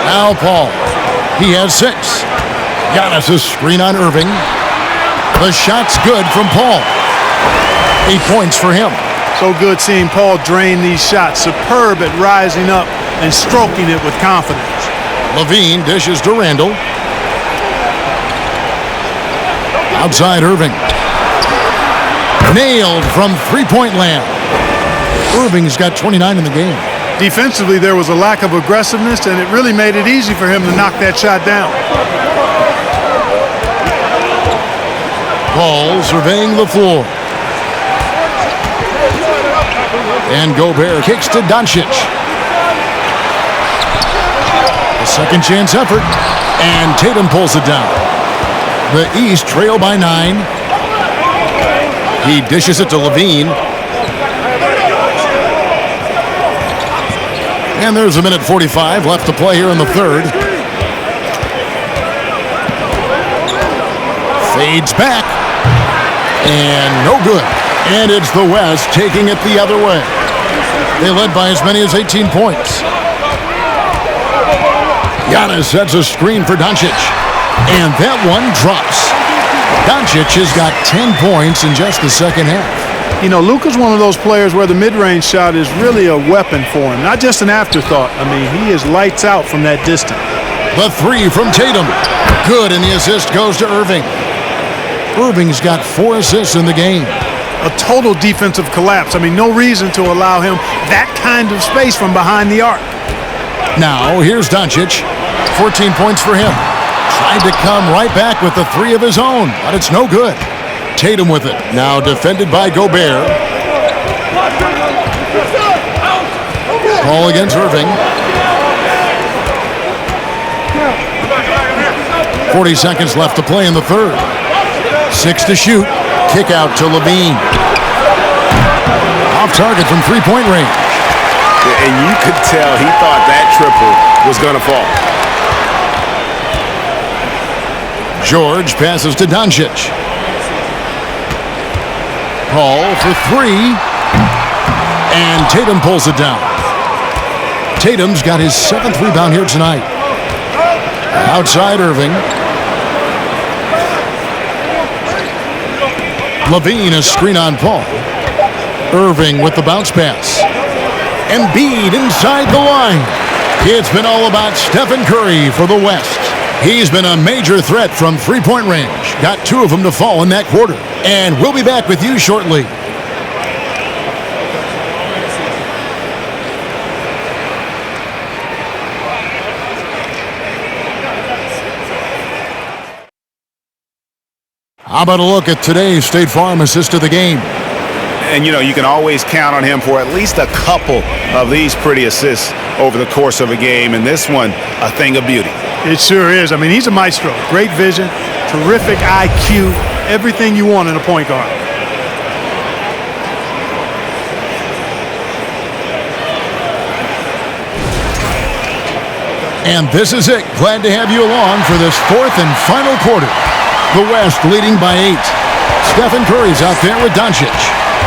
Now Paul. He has 6. Giannis' screen on Irving. The shot's good from Paul. 8 points for him. So good seeing Paul drain these shots. Superb at rising up and stroking it with confidence. Levine dishes to Randall. Outside Irving. Nailed from three-point land. Irving's got 29 in the game. Defensively, there was a lack of aggressiveness, and it really made it easy for him to knock that shot down. Paul surveying the floor. And Gobert kicks to Doncic. A second chance effort. And Tatum pulls it down. The East trail by 9. He dishes it to Levine. And there's a minute 45 left to play here in the third. Fades back. And no good. And it's the West taking it the other way. They led by as many as 18 points. Giannis sets a screen for Doncic. And that one drops. Doncic has got 10 points in just the second half. You know, Luka's one of those players where the mid-range shot is really a weapon for him, not just an afterthought. I mean, he is lights out from that distance. The three from Tatum. Good, and the assist goes to Irving. Irving's got 4 assists in the game. A total defensive collapse. I mean, no reason to allow him that kind of space from behind the arc. Now, here's Doncic. 14 points for him. Tried to come right back with the 3 of his own, but it's no good. Tatum with it. Now defended by Gobert. Ball against Irving. 40 seconds left to play in the third. 6 to shoot. Kick out to Levine. Off target from three-point range. And you could tell he thought that triple was going to fall. George passes to Doncic. Paul for 3. And Tatum pulls it down. Tatum's got his 7th rebound here tonight. Outside Irving. Levine, a screen on Paul. Irving with the bounce pass. Embiid inside the line. It's been all about Stephen Curry for the West. He's been a major threat from three-point range. Got 2 of them to fall in that quarter. And we'll be back with you shortly. How about a look at today's State Farm assist of the game? And, you know, you can always count on him for at least a couple of these pretty assists over the course of a game. And this one, a thing of beauty. It sure is. I mean, he's a maestro. Great vision, terrific IQ, everything you want in a point guard. And this is it. Glad to have you along for this 4th and final quarter. The West leading by 8. Stephen Curry's out there with Doncic.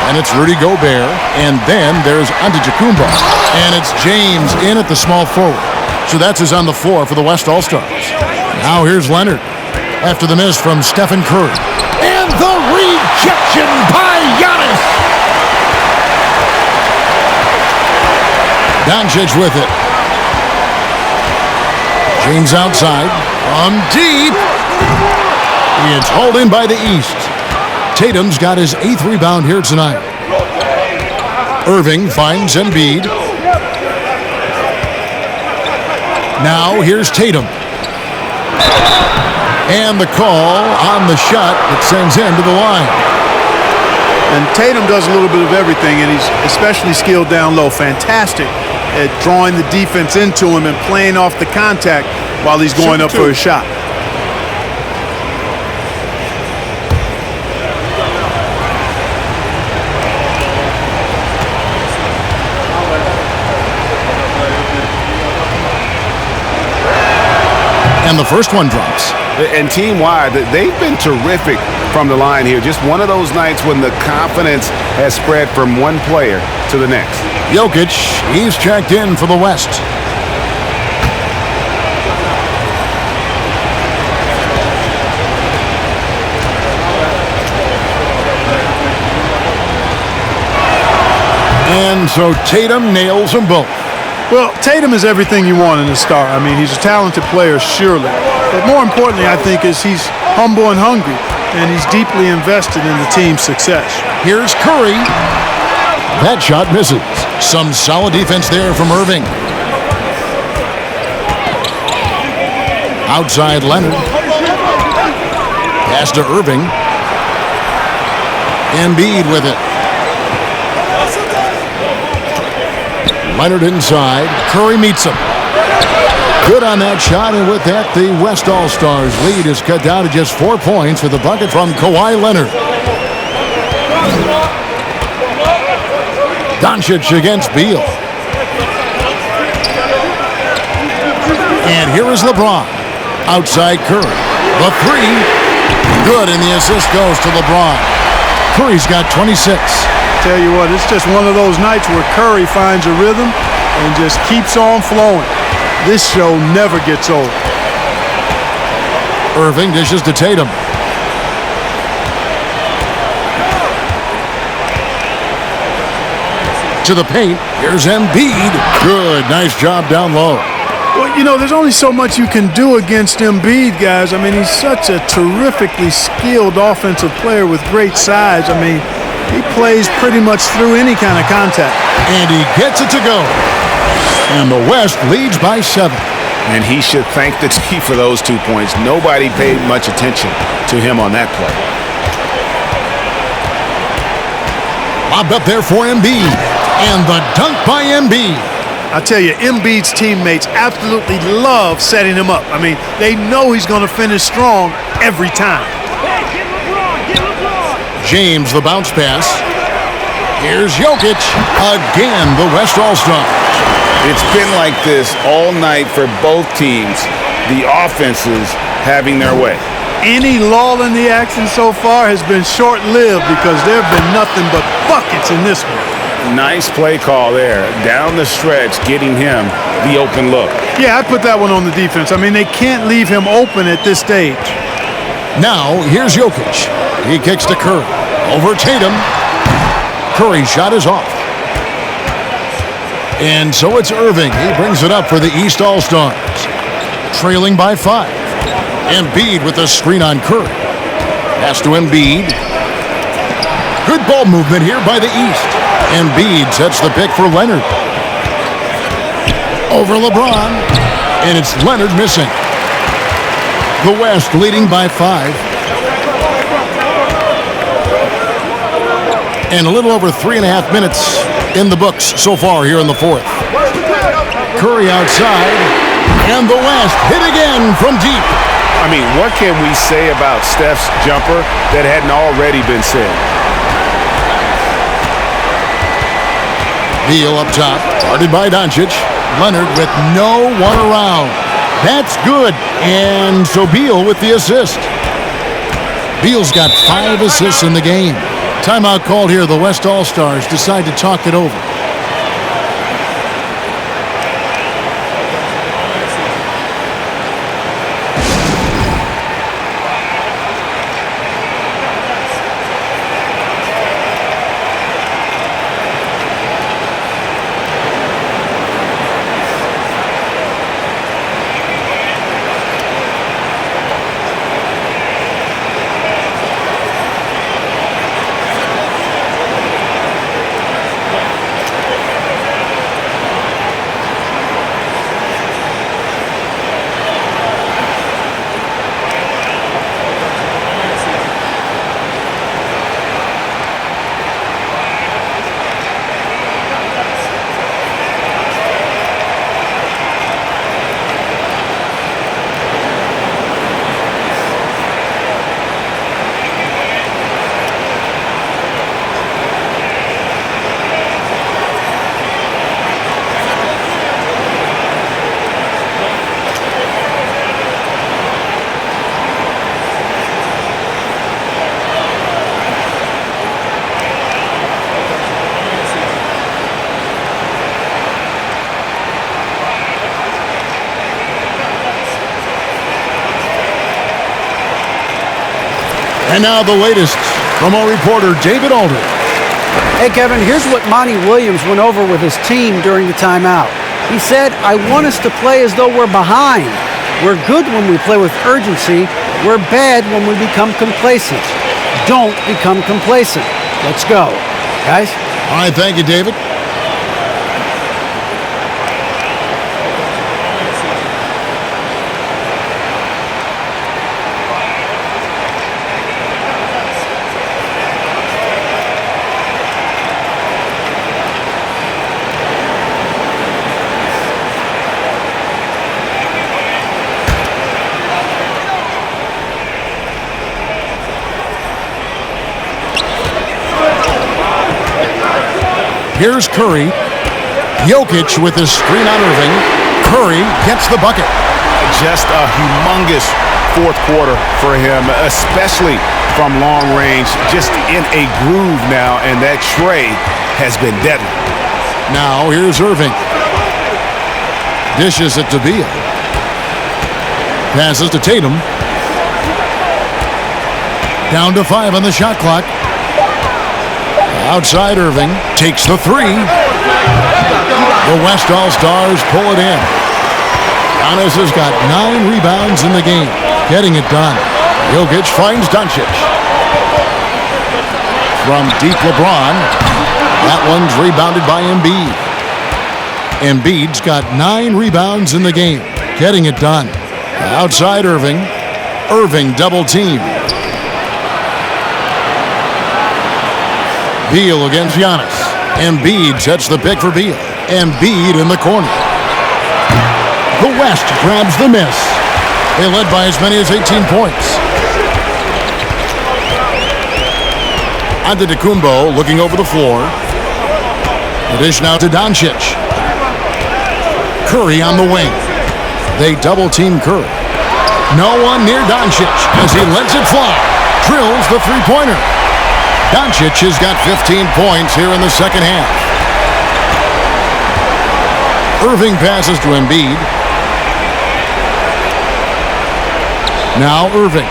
And it's Rudy Gobert. And then there's Antetokounmpo. And it's James in at the small forward. So that's who's on the floor for the West All-Stars. Now here's Leonard. After the miss from Stephen Curry. And the rejection by Giannis. Doncic with it. James outside. From deep. It's hauled in by the East. Tatum's got his 8th rebound here tonight. Irving finds Embiid. Now here's Tatum. And the call on the shot that sends him to the line. And Tatum does a little bit of everything, and he's especially skilled down low. Fantastic at drawing the defense into him and playing off the contact while he's going up for a shot. And the first one drops. And team-wide, they've been terrific from the line here. Just one of those nights when the confidence has spread from one player to the next. Jokic, he's checked in for the West. And so Tatum nails them both. Well, Tatum is everything you want in a star. I mean, he's a talented player, surely. But more importantly, I think, is he's humble and hungry, and he's deeply invested in the team's success. Here's Curry. That shot misses. Some solid defense there from Irving. Outside Leonard. Pass to Irving. Embiid with it. Leonard inside. Curry meets him. Good on that shot, and with that, the West All-Stars lead is cut down to just 4 points with a bucket from Kawhi Leonard. Doncic against Beal. And here is LeBron. Outside Curry. The 3. Good, and the assist goes to LeBron. Curry's got 26. Tell you what, it's just one of those nights where Curry finds a rhythm and just keeps on flowing. This show never gets old. Irving dishes to Tatum. To the paint. Here's Embiid. Good. Nice job down low. Well, you know, there's only so much you can do against Embiid, guys. I mean, he's such a terrifically skilled offensive player with great size. I mean, he plays pretty much through any kind of contact. And he gets it to go. And the West leads by 7. And he should thank the T for those 2 points. Nobody paid much attention to him on that play. Lobbed up there for Embiid. And the dunk by Embiid. I tell you, Embiid's teammates absolutely love setting him up. I mean, they know he's going to finish strong every time. James, the bounce pass. Here's Jokic. Again, the West All-Stars. It's been like this all night for both teams. The offenses having their way. Any lull in the action so far has been short-lived because there have been nothing but buckets in this one. Nice play call there. Down the stretch, getting him the open look. Yeah, I put that one on the defense. I mean, they can't leave him open at this stage. Now, here's Jokic. He kicks to Curry. Over Tatum. Curry's shot is off. And so it's Irving. He brings it up for the East All-Stars. Trailing by 5. Embiid with a screen on Curry. Pass to Embiid. Good ball movement here by the East. Embiid sets the pick for Leonard. Over LeBron. And it's Leonard missing. The West leading by 5. And a little over 3.5 minutes in the books so far here in the 4th. Curry outside. And the West hit again from deep. I mean, what can we say about Steph's jumper that hadn't already been said? Beal up top, guarded by Doncic. Leonard with no one around. That's good. And so Beal with the assist. Beal's got 5 assists in the game. Timeout called here. The West All-Stars decide to talk it over. And now the latest from our reporter, David Aldridge. Hey, Kevin, here's what Monty Williams went over with his team during the timeout. He said, I want us to play as though we're behind. We're good when we play with urgency. We're bad when we become complacent. Don't become complacent. Let's go. Guys? All right, thank you, David. Here's Curry. Jokic with his screen on Irving. Curry gets the bucket. Just a humongous 4th quarter for him, especially from long range. Just in a groove now, and that tray has been deadly. Now here's Irving. Dishes it to Beal. Passes to Tatum. Down to 5 on the shot clock. Outside Irving takes the 3. The West All-Stars pull it in. Giannis has got 9 rebounds in the game, getting it done. Jokic finds Doncic. From deep LeBron. That one's rebounded by Embiid. Embiid's got 9 rebounds in the game, getting it done. Outside Irving. Irving double team. Beal against Giannis. Embiid sets the pick for Beal. Embiid in the corner. The West grabs the miss. They led by as many as 18 points. Antetokounmpo looking over the floor. The dish now to Doncic. Curry on the wing. They double-team Curry. No one near Doncic as he lets it fly. Drills the three-pointer. Doncic has got 15 points here in the second half. Irving passes to Embiid. Now Irving.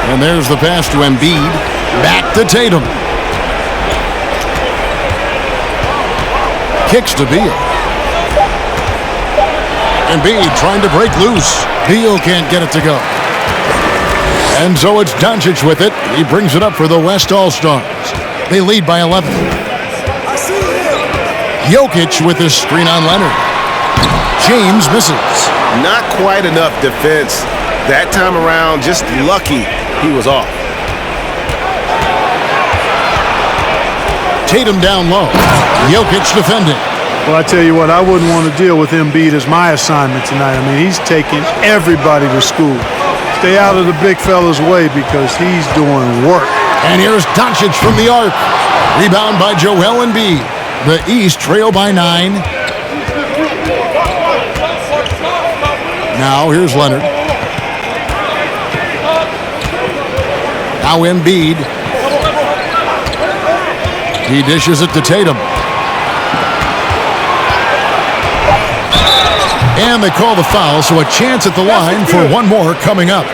And there's the pass to Embiid. Back to Tatum. Kicks to Beal. Embiid trying to break loose. Beal can't get it to go. And so it's Doncic with it. He brings it up for the West All-Stars. They lead by 11. Jokic with his screen on Leonard. James misses. Not quite enough defense that time around. Just lucky he was off. Tatum down low. Jokic defending. Well, I tell you what, I wouldn't want to deal with Embiid as my assignment tonight. I mean, he's taking everybody to school. Stay out of the big fella's way because he's doing work. And here's Doncic from the arc. Rebound by Joel Embiid. The East trail by 9. Now here's Leonard. Now Embiid. He dishes it to Tatum. And they call the foul, so a chance at the line for one more coming up.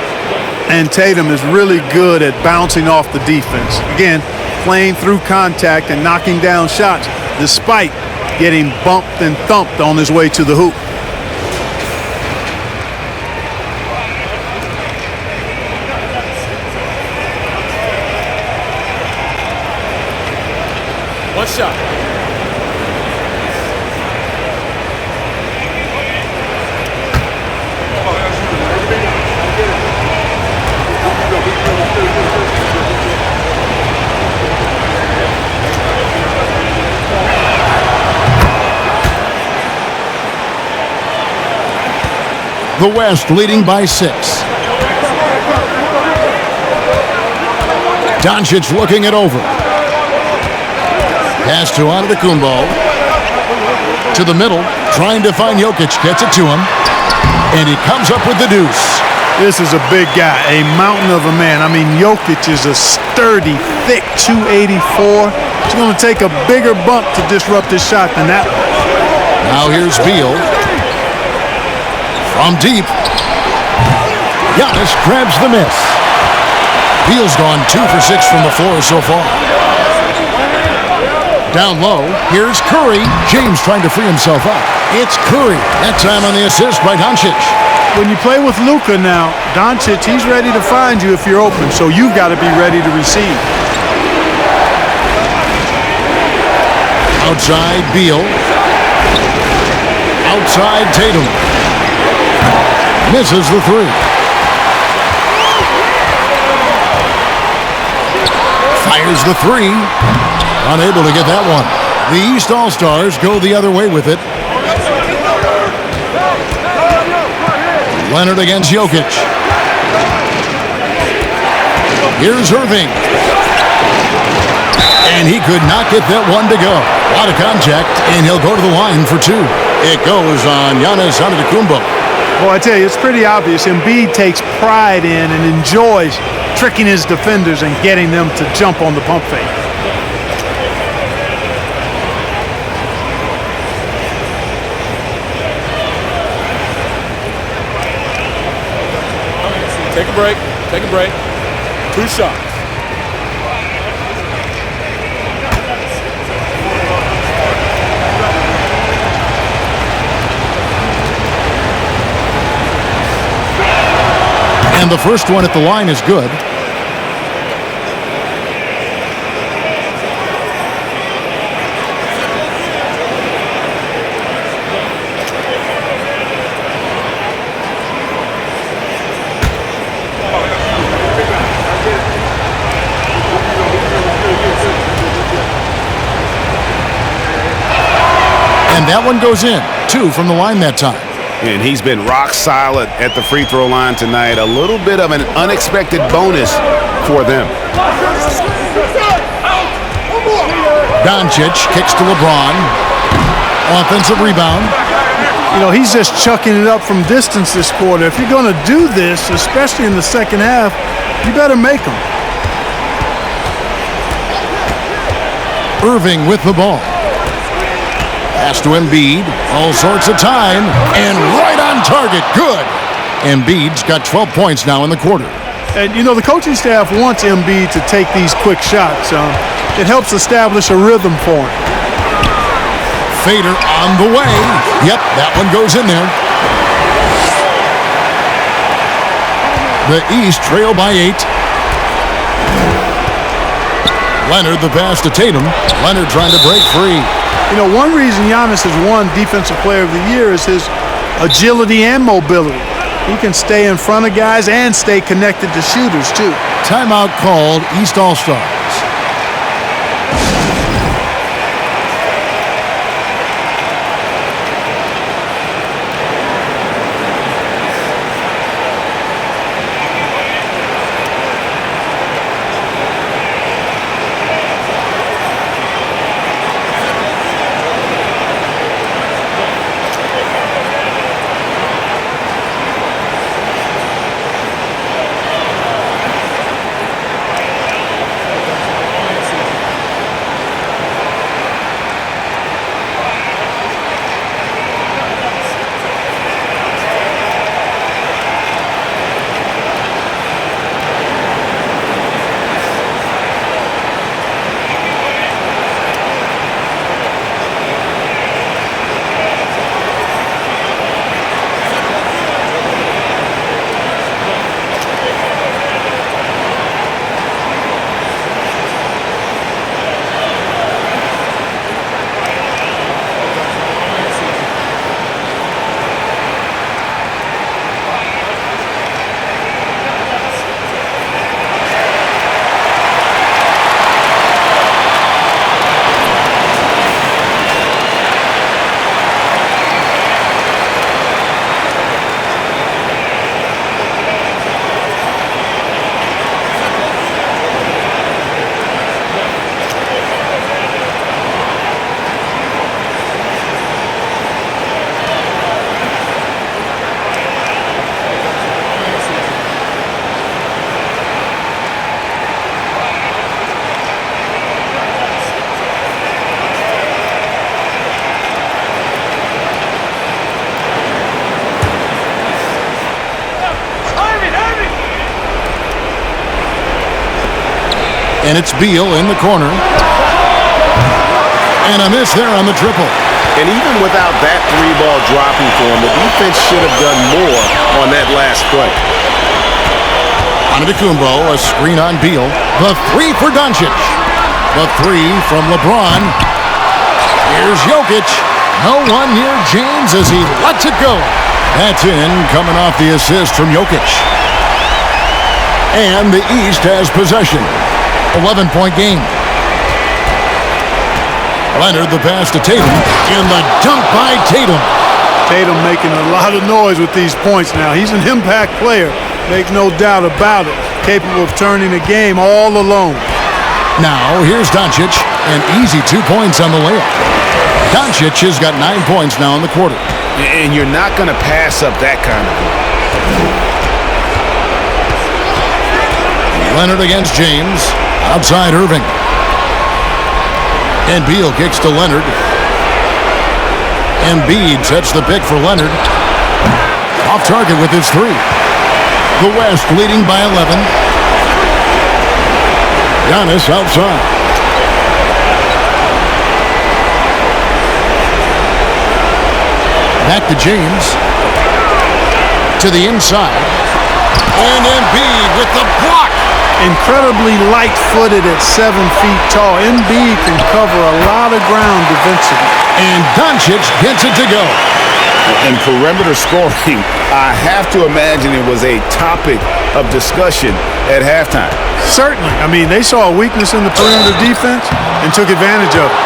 And Tatum is really good at bouncing off the defense. Again, playing through contact and knocking down shots despite getting bumped and thumped on his way to the hoop. One shot. The West leading by 6. Doncic looking it over. Pass to Antetokounmpo. To the middle, trying to find Jokic. Gets it to him. And he comes up with the deuce. This is a big guy, a mountain of a man. I mean, Jokic is a sturdy, thick 284. It's going to take a bigger bump to disrupt his shot than that one. Now here's Beal. From deep. Giannis grabs the miss. Beal's gone 2 for 6 from the floor so far. Down low, here's Curry. James trying to free himself up. It's Curry. That time on the assist by Doncic. When you play with Luka now, Doncic, he's ready to find you if you're open, so you've got to be ready to receive. Outside Beal. Outside Tatum. Misses the 3. Fires the 3. Unable to get that one. The East All-Stars go the other way with it. Leonard against Jokic. Here's Irving. And he could not get that one to go. Out of contact, and he'll go to the line for 2. It goes on Giannis Antetokounmpo. Well, I tell you, it's pretty obvious. Embiid takes pride in and enjoys tricking his defenders and getting them to jump on the pump fake. Take a break. Take a break. 2 shots. And the first one at the line is good. And that one goes in. 2 from the line that time. And he's been rock solid at the free throw line tonight. A little bit of an unexpected bonus for them. Doncic kicks to LeBron. Offensive rebound. You know, he's just chucking it up from distance this quarter. If you're going to do this, especially in the second half, you better make them. Irving with the ball. Pass to Embiid. All sorts of time. And right on target. Good. Embiid's got 12 points now in the quarter. And, you know, the coaching staff wants Embiid to take these quick shots. It helps establish a rhythm for him. Fader on the way. Yep, that one goes in there. The East trail by 8. Leonard the pass to Tatum. Leonard trying to break free. You know, one reason Giannis has won Defensive Player of the Year is his agility and mobility. He can stay in front of guys and stay connected to shooters, too. Timeout called. East All-Stars. And it's Beal in the corner. And a miss there on the triple. And even without that 3-ball dropping for him, the defense should have done more on that last play. Antetokounmpo, a screen on Beal. The 3 for Doncic. The 3 from LeBron. Here's Jokic. No one near James as he lets it go. That's in, coming off the assist from Jokic. And the East has possession. 11-point game. Leonard the pass to Tatum. And the dunk by Tatum. Tatum making a lot of noise with these points now. He's an impact player. Make no doubt about it. Capable of turning the game all alone. Now, here's Doncic. An easy 2 points on the layup. Doncic has got 9 points now in the quarter. And you're not going to pass up that kind of thing. Leonard against James. Outside Irving. And Beal kicks to Leonard. Embiid sets the pick for Leonard. Off target with his 3. The West leading by 11. Giannis outside. Back to James. To the inside. And Embiid with the block. Incredibly light-footed at 7 feet tall. Embiid can cover a lot of ground defensively. And Doncic gets it to go. And perimeter scoring, I have to imagine it was a topic of discussion at halftime. Certainly. I mean, they saw a weakness in the perimeter defense and took advantage of it.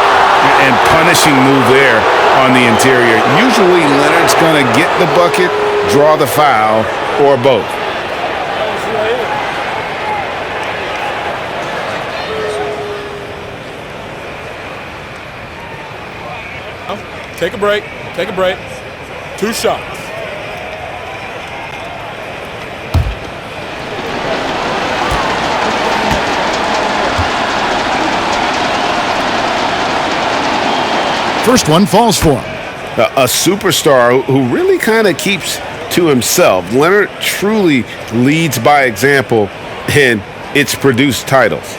And punishing move there on the interior. Usually Leonard's going to get the bucket, draw the foul, or both. Take a break. Take a break. 2 shots. First one falls for him. A superstar who really kind of keeps to himself. Leonard truly leads by example, and it's produced titles.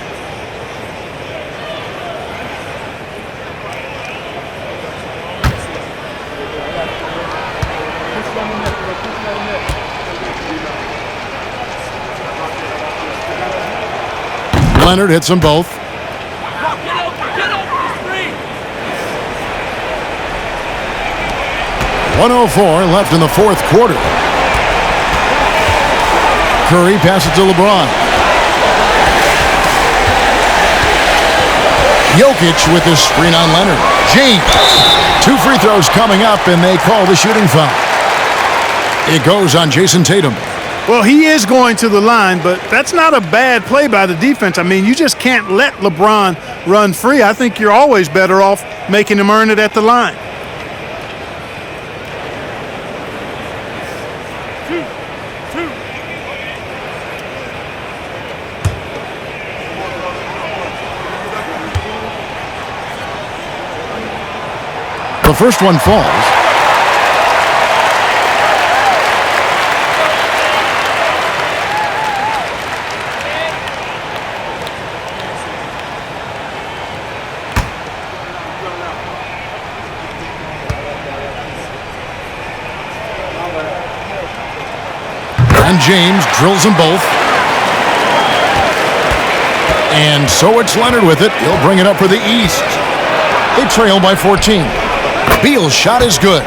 Leonard hits them both. Get up, 1:04 left in the fourth quarter. Curry passes to LeBron. Jokic with his screen on Leonard. James. 2 free throws coming up, and they call the shooting foul. It goes on Jason Tatum. Well, he is going to the line, but that's not a bad play by the defense. I mean, you just can't let LeBron run free. I think you're always better off making him earn it at the line. The first one falls. And James drills them both. And so it's Leonard with it. He'll bring it up for the East. They trail by 14. Beal's shot is good.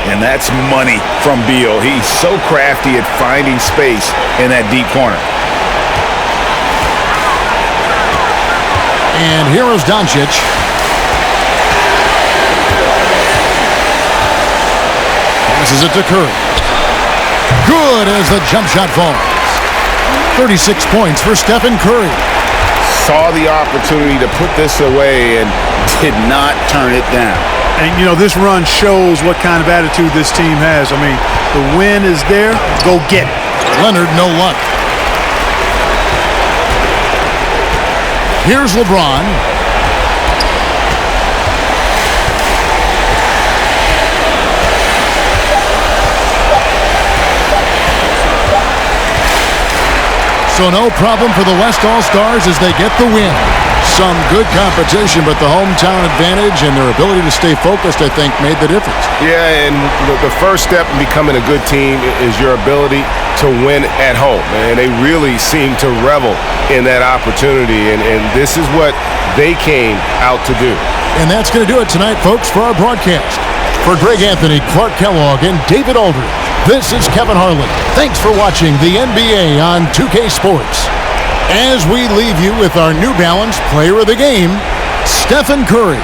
And that's money from Beal. He's so crafty at finding space in that deep corner. And here is Doncic. Passes it to Curry. Good as the jump shot falls. 36 points for Stephen Curry. Saw the opportunity to put this away and did not turn it down. And, you know, this run shows what kind of attitude this team has. I mean, the win is there. Go get it. Leonard, no luck. Here's LeBron. So no problem for the West All-Stars as they get the win. Some good competition, but the hometown advantage and their ability to stay focused, I think, made the difference. Yeah, and the first step in becoming a good team is your ability to win at home. And they really seem to revel in that opportunity, and this is what they came out to do. And that's going to do it tonight, folks, for our broadcast. For Greg Anthony, Clark Kellogg, and David Aldridge, this is Kevin Harlan. Thanks for watching the NBA on 2K Sports. As we leave you with our New Balance Player of the Game, Stephen Curry.